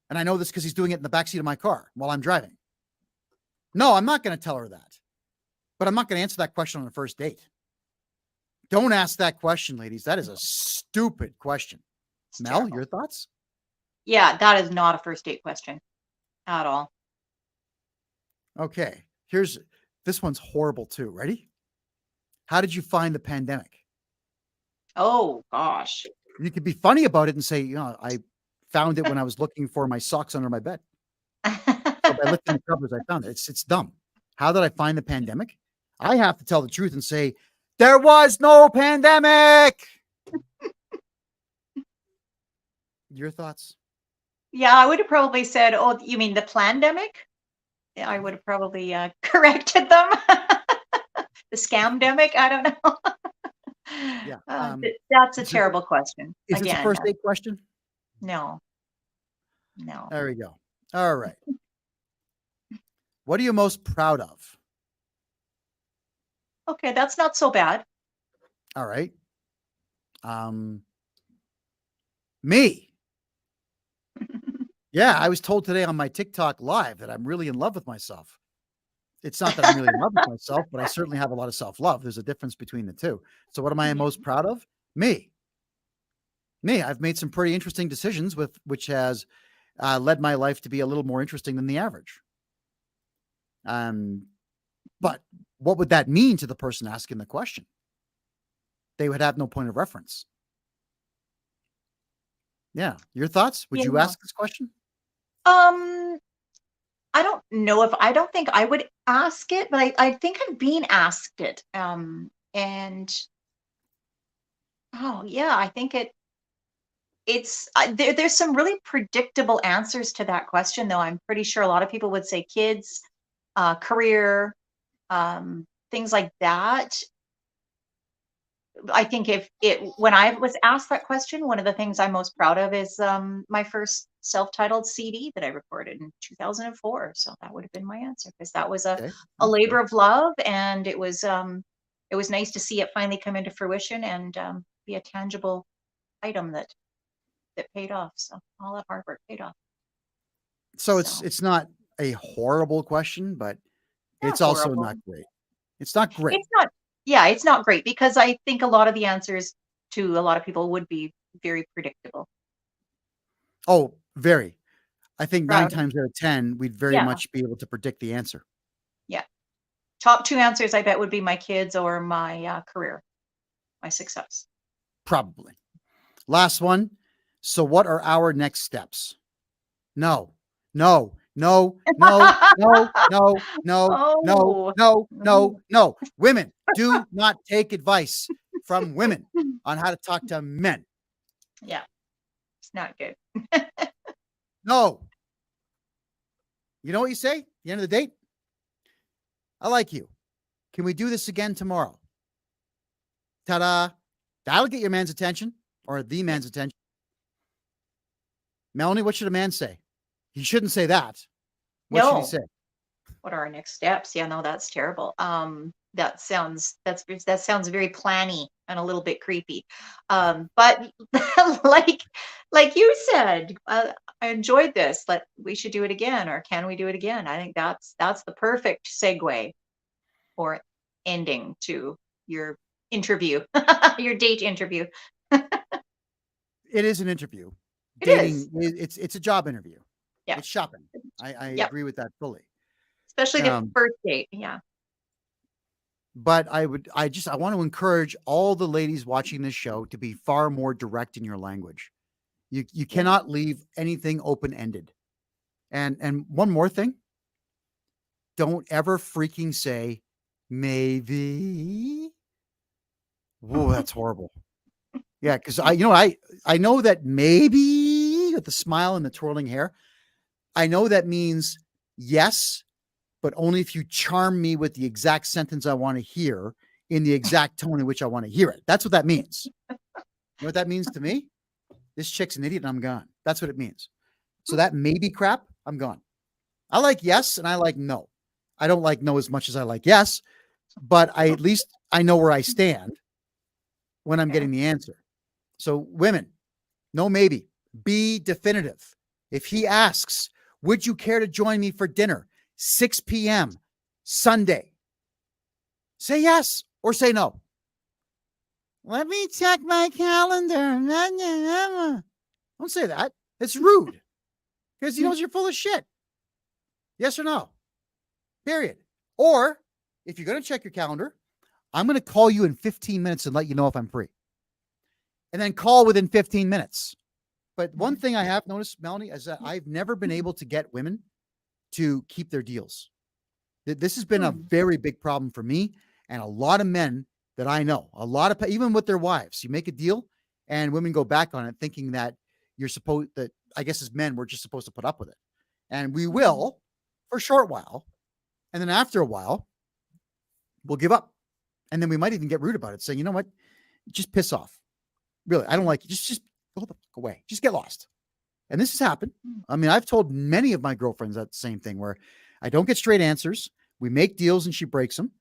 And I know this because he's doing it in the backseat of my car while I'm driving. No, I'm not going to tell her that. But I'm not going to answer that question on the first date. Don't ask that question, ladies. That is a stupid question. It's Mel, terrible. your thoughts? Yeah, that is not a first date question at all. Okay. This one's horrible too. Ready? How did you find the pandemic? Oh gosh. You could be funny about it and say, I found it when I was looking for my socks under my bed. So by lifting the covers, I found it. It's dumb. How did I find the pandemic? I have to tell the truth and say, there was no pandemic. Your thoughts? Yeah, I would have probably said, "Oh, you mean the plandemic?" Yeah, I would have probably corrected them. The scamdemic, I don't know. Yeah. That's a Is this, terrible question. is this a Again, first date question? no, no. There we go. All right. What are you most proud of? Okay, that's not so bad. All right. Me. Yeah, I was told today on my TikTok live that I'm really in love with myself. It's not that I'm really in love with myself, but I certainly have a lot of self-love. There's a difference between the two. So what am I Yeah. most proud of? Me. I've made some pretty interesting decisions which has led my life to be a little more interesting than the average. But what would that mean to the person asking the question? They would have no point of reference. Yeah. Your thoughts? Would you Yeah. ask this question? I don't know if I don't think I would ask it, but I think I've been asked it. And oh yeah, I think there's some really predictable answers to that question, though. I'm pretty sure a lot of people would say kids, career, things like that. I think when I was asked that question, one of the things I'm most proud of is my first self-titled CD that I recorded in 2004. So that would have been my answer, because that was Okay. a labor of love, and it was nice to see it finally come into fruition and be a tangible item that paid off. So all that hard work paid off. So So it's not a horrible question, but not it's also horrible. not great. It's not great. It's not. Yeah, it's not great, because I think a lot of the answers to a lot of people would be very predictable. Oh, very. I think 9 Proud. times out of 10, we'd very Yeah. much be able to predict the answer. Yeah. Top 2 answers, I bet, would be my kids or my career, my success. Probably. Last one. So what are our next steps? No, no, no, no, no, no, no, no, Oh. no, no. Women, do not take advice from women on how to talk to men. Yeah. It's not good. No. You know what you say? The end of the date? I like you. Can we do this again tomorrow? Ta-da. That'll get your man's attention, or the man's attention. Melanie, what should a man say? He shouldn't say that. What should he No. say? What are our next steps? Yeah, no, that's terrible. That sounds very planny and a little bit creepy. But like you said, I enjoyed this. We should do it again, or can we do it again? I think that's the perfect segue or ending to your interview, your date interview. It is an interview. It Dating, is. it's a job interview. Yeah. It's shopping. I Yep. agree with that fully. Especially the Um, first date. Yeah. But I want to encourage all the ladies watching this show to be far more direct in your language. You cannot leave anything open-ended. And one more thing, don't ever freaking say maybe. Whoa, that's horrible. Yeah, because I know that maybe, with the smile and the twirling hair, I know that means yes, but only if you charm me with the exact sentence I want to hear in the exact tone in which I want to hear it. That's what that means. You know what that means to me? This chick's an idiot and I'm gone. That's what it means. So that maybe crap, I'm gone. I like yes and I like no. I don't like no as much as I like yes, but at least I know where I stand when I'm getting the answer. So women, no maybe. Be definitive. If he asks, would you care to join me for dinner? 6 p.m. Sunday. Say yes or say no. Let me check my calendar. Don't say that. It's rude, because he knows you're full of shit. Yes or no? Period. Or if you're going to check your calendar, I'm going to call you in 15 minutes and let you know if I'm free. And then call within 15 minutes. But one thing I have noticed, Melanie, is that I've never been able to get women to keep their deals. This has been a very big problem for me and a lot of men that I know. A lot of, even with their wives, you make a deal and women go back on it thinking that I guess as men, we're just supposed to put up with it. And we will for a short while. And then after a while, we'll give up. And then we might even get rude about it, saying, you know what, just piss off. Really, I don't like you. Just go the fuck away. Just get lost. And this has happened. I mean, I've told many of my girlfriends that same thing, where I don't get straight answers. We make deals and she breaks them.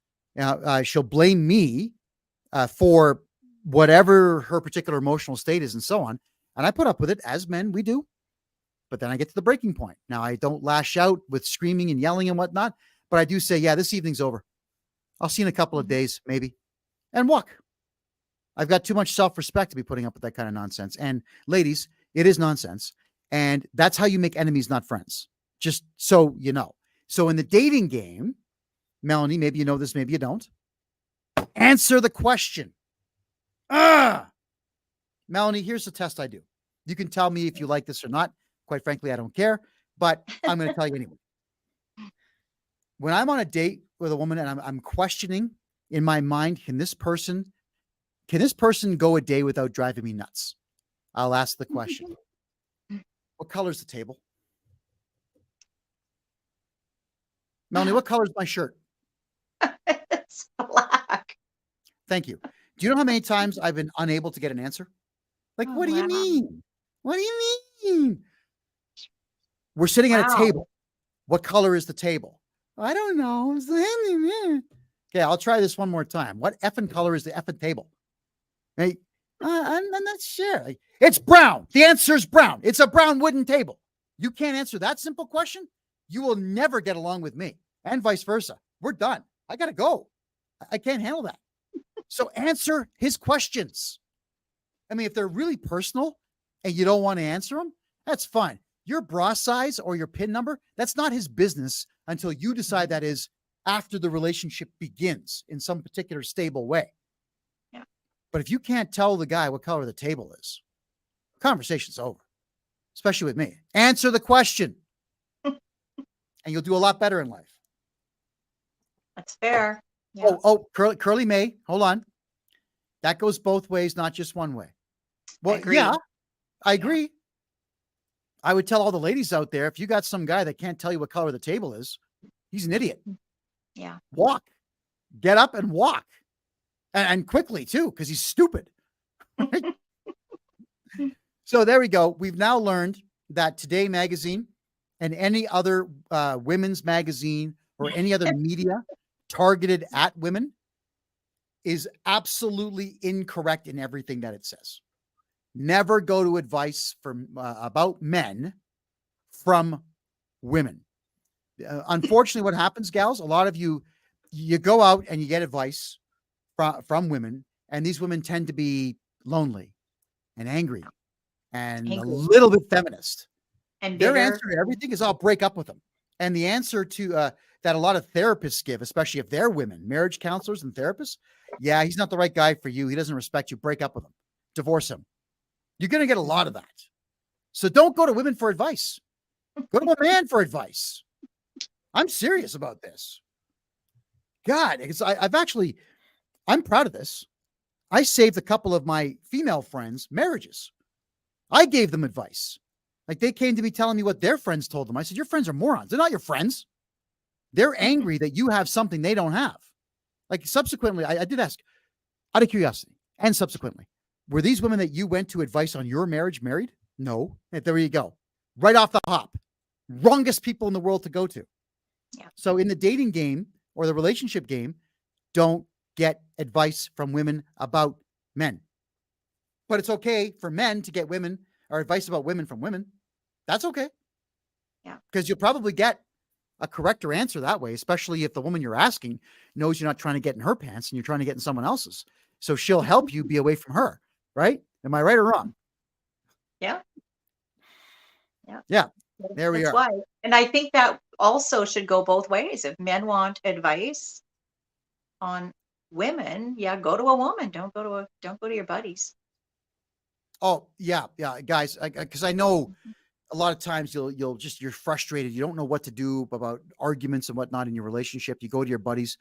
She'll blame me for whatever her particular emotional state is and so on. And I put up with it, as men we do. But then I get to the breaking point. Now, I don't lash out with screaming and yelling and whatnot, but I do say, yeah, this evening's over. I'll see you in a couple of days, maybe, and walk. I've got too much self-respect to be putting up with that kind of nonsense. And ladies, it is nonsense. And that's how you make enemies, not friends. Just so you know. So in the dating game, Melanie, maybe you know this, maybe you don't. Answer the question. Melanie, here's the test I do. You can tell me if you like this or not. Quite frankly, I don't care, but I'm going to tell you anyway. When I'm on a date with a woman and I'm questioning in my mind, can this person go a day without driving me nuts? I'll ask the question. What color is the table? Melanie, what color is my shirt? It's black. Thank you. Do you know how many times I've been unable to get an answer? Like, Oh, what do you wow. mean? What do you mean? We're sitting at a table. What color is the table? I don't know. Okay, I'll try this one more time. What effing color is the effing table? Hey, I'm not sure. Like, it's brown. The answer is brown. It's a brown wooden table. You can't answer that simple question. You will never get along with me, and vice versa. We're done. I got to go. I can't handle that. So answer his questions. I mean, if they're really personal and you don't want to answer them, that's fine. Your bra size or your PIN number, that's not his business until you decide that is after the relationship begins in some particular stable way. Yeah. But if you can't tell the guy what color the table is, conversation's over, especially with me. Answer the question and you'll do a lot better in life. That's fair. Yeah. Curly May, hold on. That goes both ways, not just one way. Well, yeah, I agree. Yeah. I would tell all the ladies out there, if you got some guy that can't tell you what color the table is, he's an idiot. Yeah. Walk. Get up and walk. And quickly, too, because he's stupid. So there we go. We've now learned that Today Magazine and any other women's magazine or any other media targeted at women is absolutely incorrect in everything that it says. Never go to advice from about men from women. Unfortunately, what happens, gals, a lot of you go out and you get advice from women, and these women tend to be lonely and angry and a little bit feminist. And their answer to everything is, I'll break up with them. And the answer to that a lot of therapists give, especially if they're women, marriage counselors and therapists, yeah, he's not the right guy for you. He doesn't respect you. Break up with him. Divorce him. You're going to get a lot of that. So don't go to women for advice. Go to a man for advice. I'm serious about this. God, because I'm proud of this. I saved a couple of my female friends' marriages. I gave them advice. Like, they came to me telling me what their friends told them. I said, your friends are morons. They're not your friends. They're angry that you have something they don't have. Like, subsequently, I did ask, out of curiosity, and subsequently, were these women that you went to advice on your marriage married? No. And there you go. Right off the hop. Wrongest people in the world to go to. Yeah. So in the dating game or the relationship game, don't get advice from women about men. But it's okay for men to get women or advice about women from women. That's okay. Yeah. Because you'll probably get a correcter answer that way, especially if the woman you're asking knows you're not trying to get in her pants and you're trying to get in someone else's. So she'll help you be away from her. Right? Am I right or wrong? Yeah. Yeah. Yeah. There we are. Why. And I think that also should go both ways. If men want advice on women, yeah, go to a woman. Don't go to your buddies. Oh, yeah. Yeah. Guys, because I know a lot of times you're frustrated. You don't know what to do about arguments and whatnot in your relationship. You go to your buddies.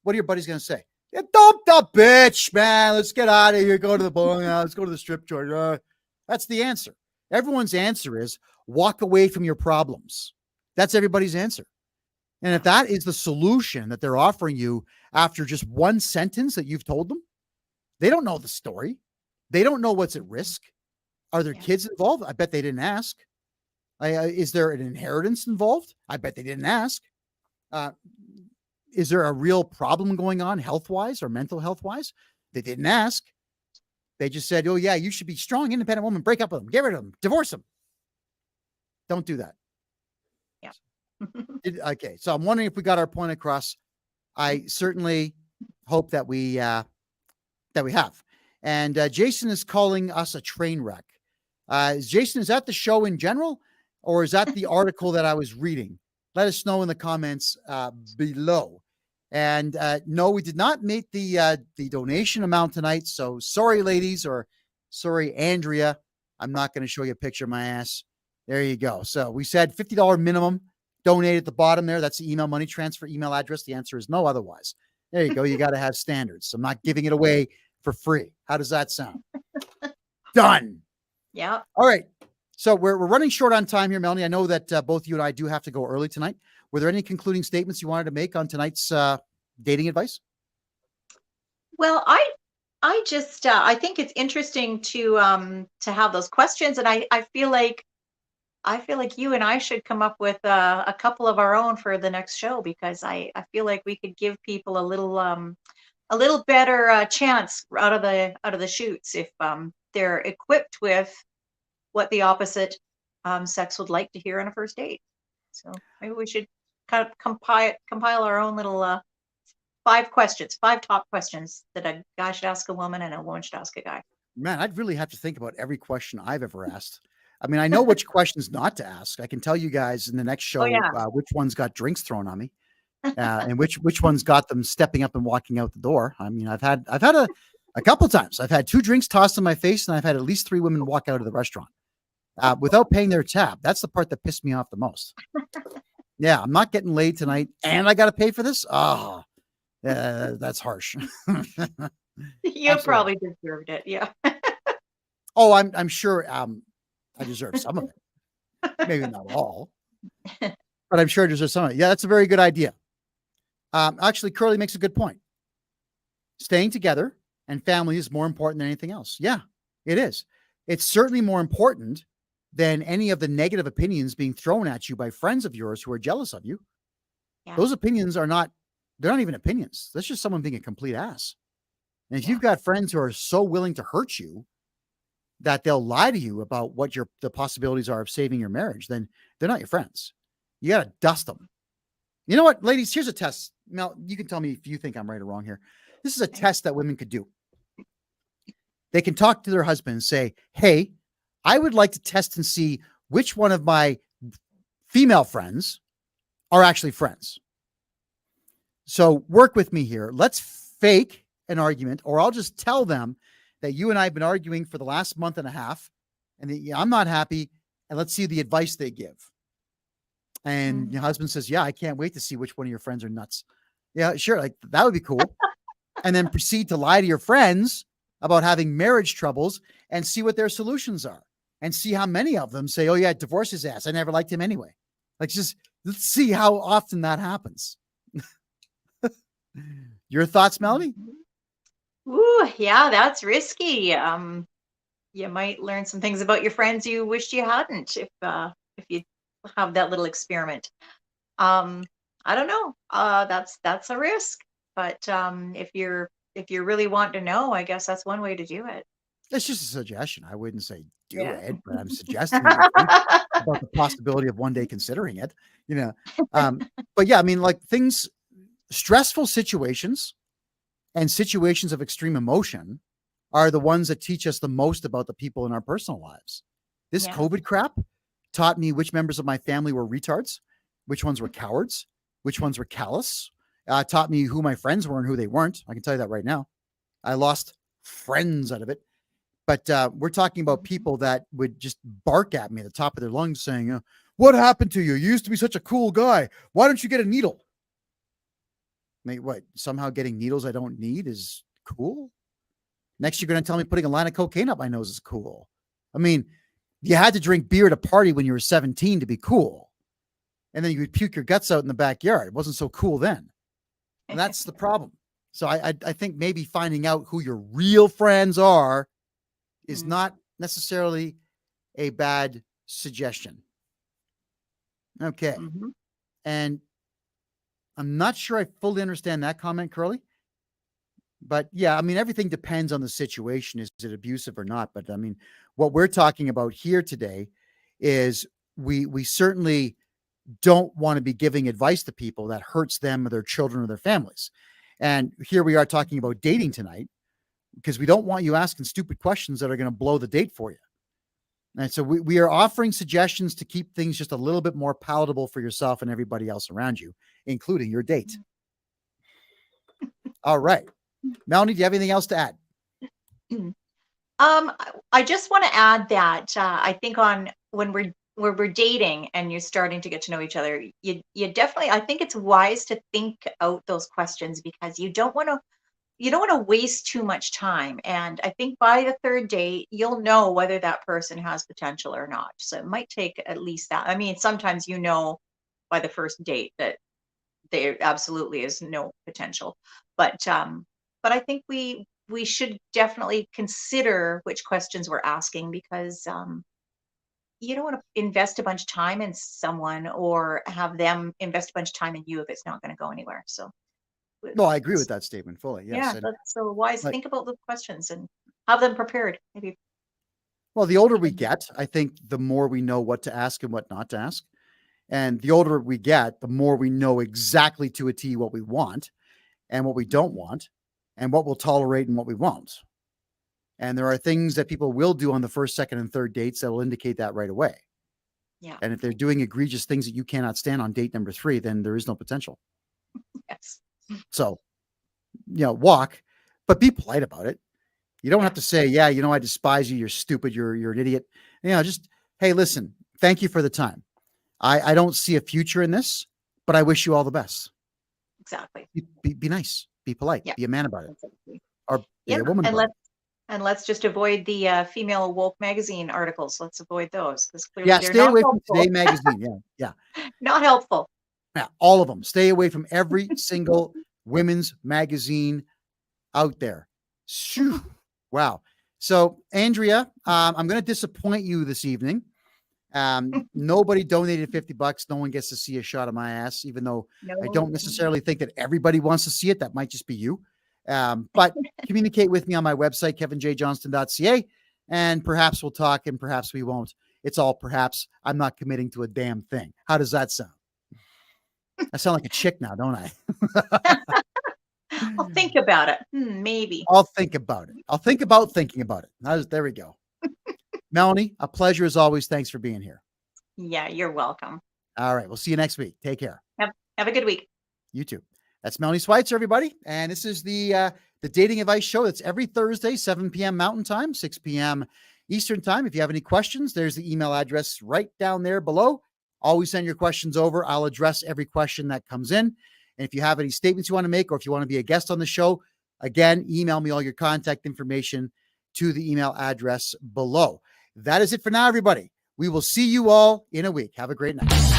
What are your buddies going to say? Yeah, dump the bitch, man. Let's get out of here. Go to the bowling alley. Let's go to the strip joint. That's the answer. Everyone's answer is walk away from your problems. That's everybody's answer. And if that is the solution that they're offering you after just one sentence that you've told them, they don't know the story. They don't know what's at risk. Are there kids involved? I bet they didn't ask. Is there an inheritance involved? I bet they didn't ask. Is there a real problem going on health-wise or mental health-wise? They didn't ask. They just said, oh, yeah, you should be strong, independent woman. Break up with them. Get rid of them. Divorce them. Don't do that. Yeah. Okay. So I'm wondering if we got our point across. I certainly hope that we have. And Jason is calling us a train wreck. Jason, is that the show in general, or is that the article that I was reading? Let us know in the comments below. And no, we did not meet the donation amount tonight. So sorry, ladies, or sorry, Andrea. I'm not going to show you a picture of my ass. There you go. So we said $50 minimum. Donate at the bottom there. That's the email money transfer email address. The answer is no otherwise. There you go. You got to have standards. So I'm not giving it away for free. How does that sound? Done. Yeah. All right. So we're running short on time here, Melanie. I know that both you and I do have to go early tonight. Were there any concluding statements you wanted to make on tonight's dating advice? Well, I just I think it's interesting to have those questions, and I feel like you and I should come up with a couple of our own for the next show, because I feel like we could give people a little better chance out of the shoots if they're equipped with what the opposite sex would like to hear on a first date. So maybe we should kind of compile our own little 5 top questions that a guy should ask a woman and a woman should ask a guy. Man, I'd really have to think about every question I've ever asked. I mean, I know which questions not to ask. I can tell you guys in the next show which ones got drinks thrown on me, and which ones got them stepping up and walking out the door. I mean, I've had a couple times. I've had 2 drinks tossed in my face, and I've had at least 3 women walk out of the restaurant without paying their tab. That's the part that pissed me off the most. Yeah, I'm not getting laid tonight, and I got to pay for this. Oh, that's harsh. You probably deserved it. Yeah. Oh, I'm sure I deserve some of it. Maybe not all, but I'm sure I deserve some of it. Yeah, that's a very good idea. Actually, Curly makes a good point. Staying together and family is more important than anything else. Yeah, it is. It's certainly more important than any of the negative opinions being thrown at you by friends of yours who are jealous of you. Yeah. Those opinions they're not even opinions. That's just someone being a complete ass. And if you've got friends who are so willing to hurt you that they'll lie to you about what the possibilities are of saving your marriage, then they're not your friends. You got to dust them. You know what, ladies, here's a test. Mel, you can tell me if you think I'm right or wrong here. This is a test that women could do. They can talk to their husband and say, hey, I would like to test and see which one of my female friends are actually friends. So work with me here. Let's fake an argument, or I'll just tell them that you and I have been arguing for the last month and a half, and that I'm not happy, and let's see the advice they give. And your husband says, yeah, I can't wait to see which one of your friends are nuts. Yeah, sure. Like, that would be cool. And then proceed to lie to your friends about having marriage troubles and see what their solutions are, and see how many of them say, oh yeah, divorce his ass. I never liked him anyway. Like, just let's see how often that happens. Your thoughts, Melanie? Ooh, yeah, that's risky. You might learn some things about your friends you wished you hadn't if you have that little experiment. I don't know. That's a risk. But if you're really wanting to know, I guess that's one way to do it. It's just a suggestion. I wouldn't say do it, but I'm suggesting about the possibility of one day considering it. You know, but yeah, I mean, like, stressful situations and situations of extreme emotion are the ones that teach us the most about the people in our personal lives. This COVID crap taught me which members of my family were retards, which ones were cowards, which ones were callous. Taught me who my friends were and who they weren't. I can tell you that right now. I lost friends out of it. But we're talking about people that would just bark at me at the top of their lungs saying, what happened to you? You used to be such a cool guy. Why don't you get a needle? Mate, what? Somehow getting needles I don't need is cool? Next, you're going to tell me putting a line of cocaine up my nose is cool. I mean, you had to drink beer at a party when you were 17 to be cool. And then you would puke your guts out in the backyard. It wasn't so cool then. And that's the problem. So I think maybe finding out who your real friends are is not necessarily a bad suggestion. Okay. And I'm not sure I fully understand that comment, Curly. But yeah, I mean, everything depends on the situation. Is it abusive or not? But I mean, what we're talking about here today is we certainly don't want to be giving advice to people that hurts them or their children or their families. And here we are talking about dating tonight, because we don't want you asking stupid questions that are going to blow the date for you. And so we are offering suggestions to keep things just a little bit more palatable for yourself and everybody else around you, including your date. All right. Melanie, do you have anything else to add? I just want to add that I think on when we're dating and you're starting to get to know each other, you definitely, I think it's wise to think out those questions because you don't want to waste too much time. And I think by the third date, you'll know whether that person has potential or not. So it might take at least that. I mean, sometimes you know by the first date that there absolutely is no potential. But I think we should definitely consider which questions we're asking because you don't want to invest a bunch of time in someone or have them invest a bunch of time in you if it's not going to go anywhere. So No, I agree with that statement fully. Yes. yeah, And that's so wise. like, Think about the questions and have them prepared. Maybe. well, the older we get, I think the more we know what to ask and what not to ask. And the older we get, the more we know exactly to a T what we want and what we don't want and what we'll tolerate and what we won't. And there are things that people will do on the first, second, and third dates that will indicate that right away. Yeah. And if they're doing egregious things that you cannot stand on date number 3, then there is no potential. Yes. So, walk, but be polite about it. You don't Yeah. have to say, yeah, I despise you. You're stupid. You're an idiot. Just, hey, listen, thank you for the time. I don't see a future in this, but I wish you all the best. Exactly. Be nice, be polite, Yeah. be a man about it, Exactly. or be Yeah. a woman And about let's just avoid the female woke magazine articles. Let's avoid those because it. clearly Yeah, they're stay not away from helpful. Today magazine. Yeah. Not helpful. Yeah, all of them. Stay away from every single women's magazine out there. Shoo. Wow. So, Andrea, I'm going to disappoint you this evening. Nobody donated $50. No one gets to see a shot of my ass, even though I don't necessarily think that everybody wants to see it. That might just be you. But communicate with me on my website, kevinjjohnston.ca, and perhaps we'll talk and perhaps we won't. It's all perhaps. I'm not committing to a damn thing. How does that sound? I sound like a chick now, don't I? I'll think about it. Maybe. I'll think about it. I'll think about thinking about it. There we go. Melanie, a pleasure as always. Thanks for being here. Yeah, you're welcome. All right. We'll see you next week. Take care. Have a good week. You too. That's Melanie Switzer, everybody. And this is the Dating Advice Show. That's every Thursday, 7 p.m. Mountain Time, 6 p.m. Eastern Time. If you have any questions, there's the email address right down there below. Always send your questions over. I'll address every question that comes in. And if you have any statements you want to make, or if you want to be a guest on the show, again, email me all your contact information to the email address below. That is it for now, everybody. We will see you all in a week. Have a great night.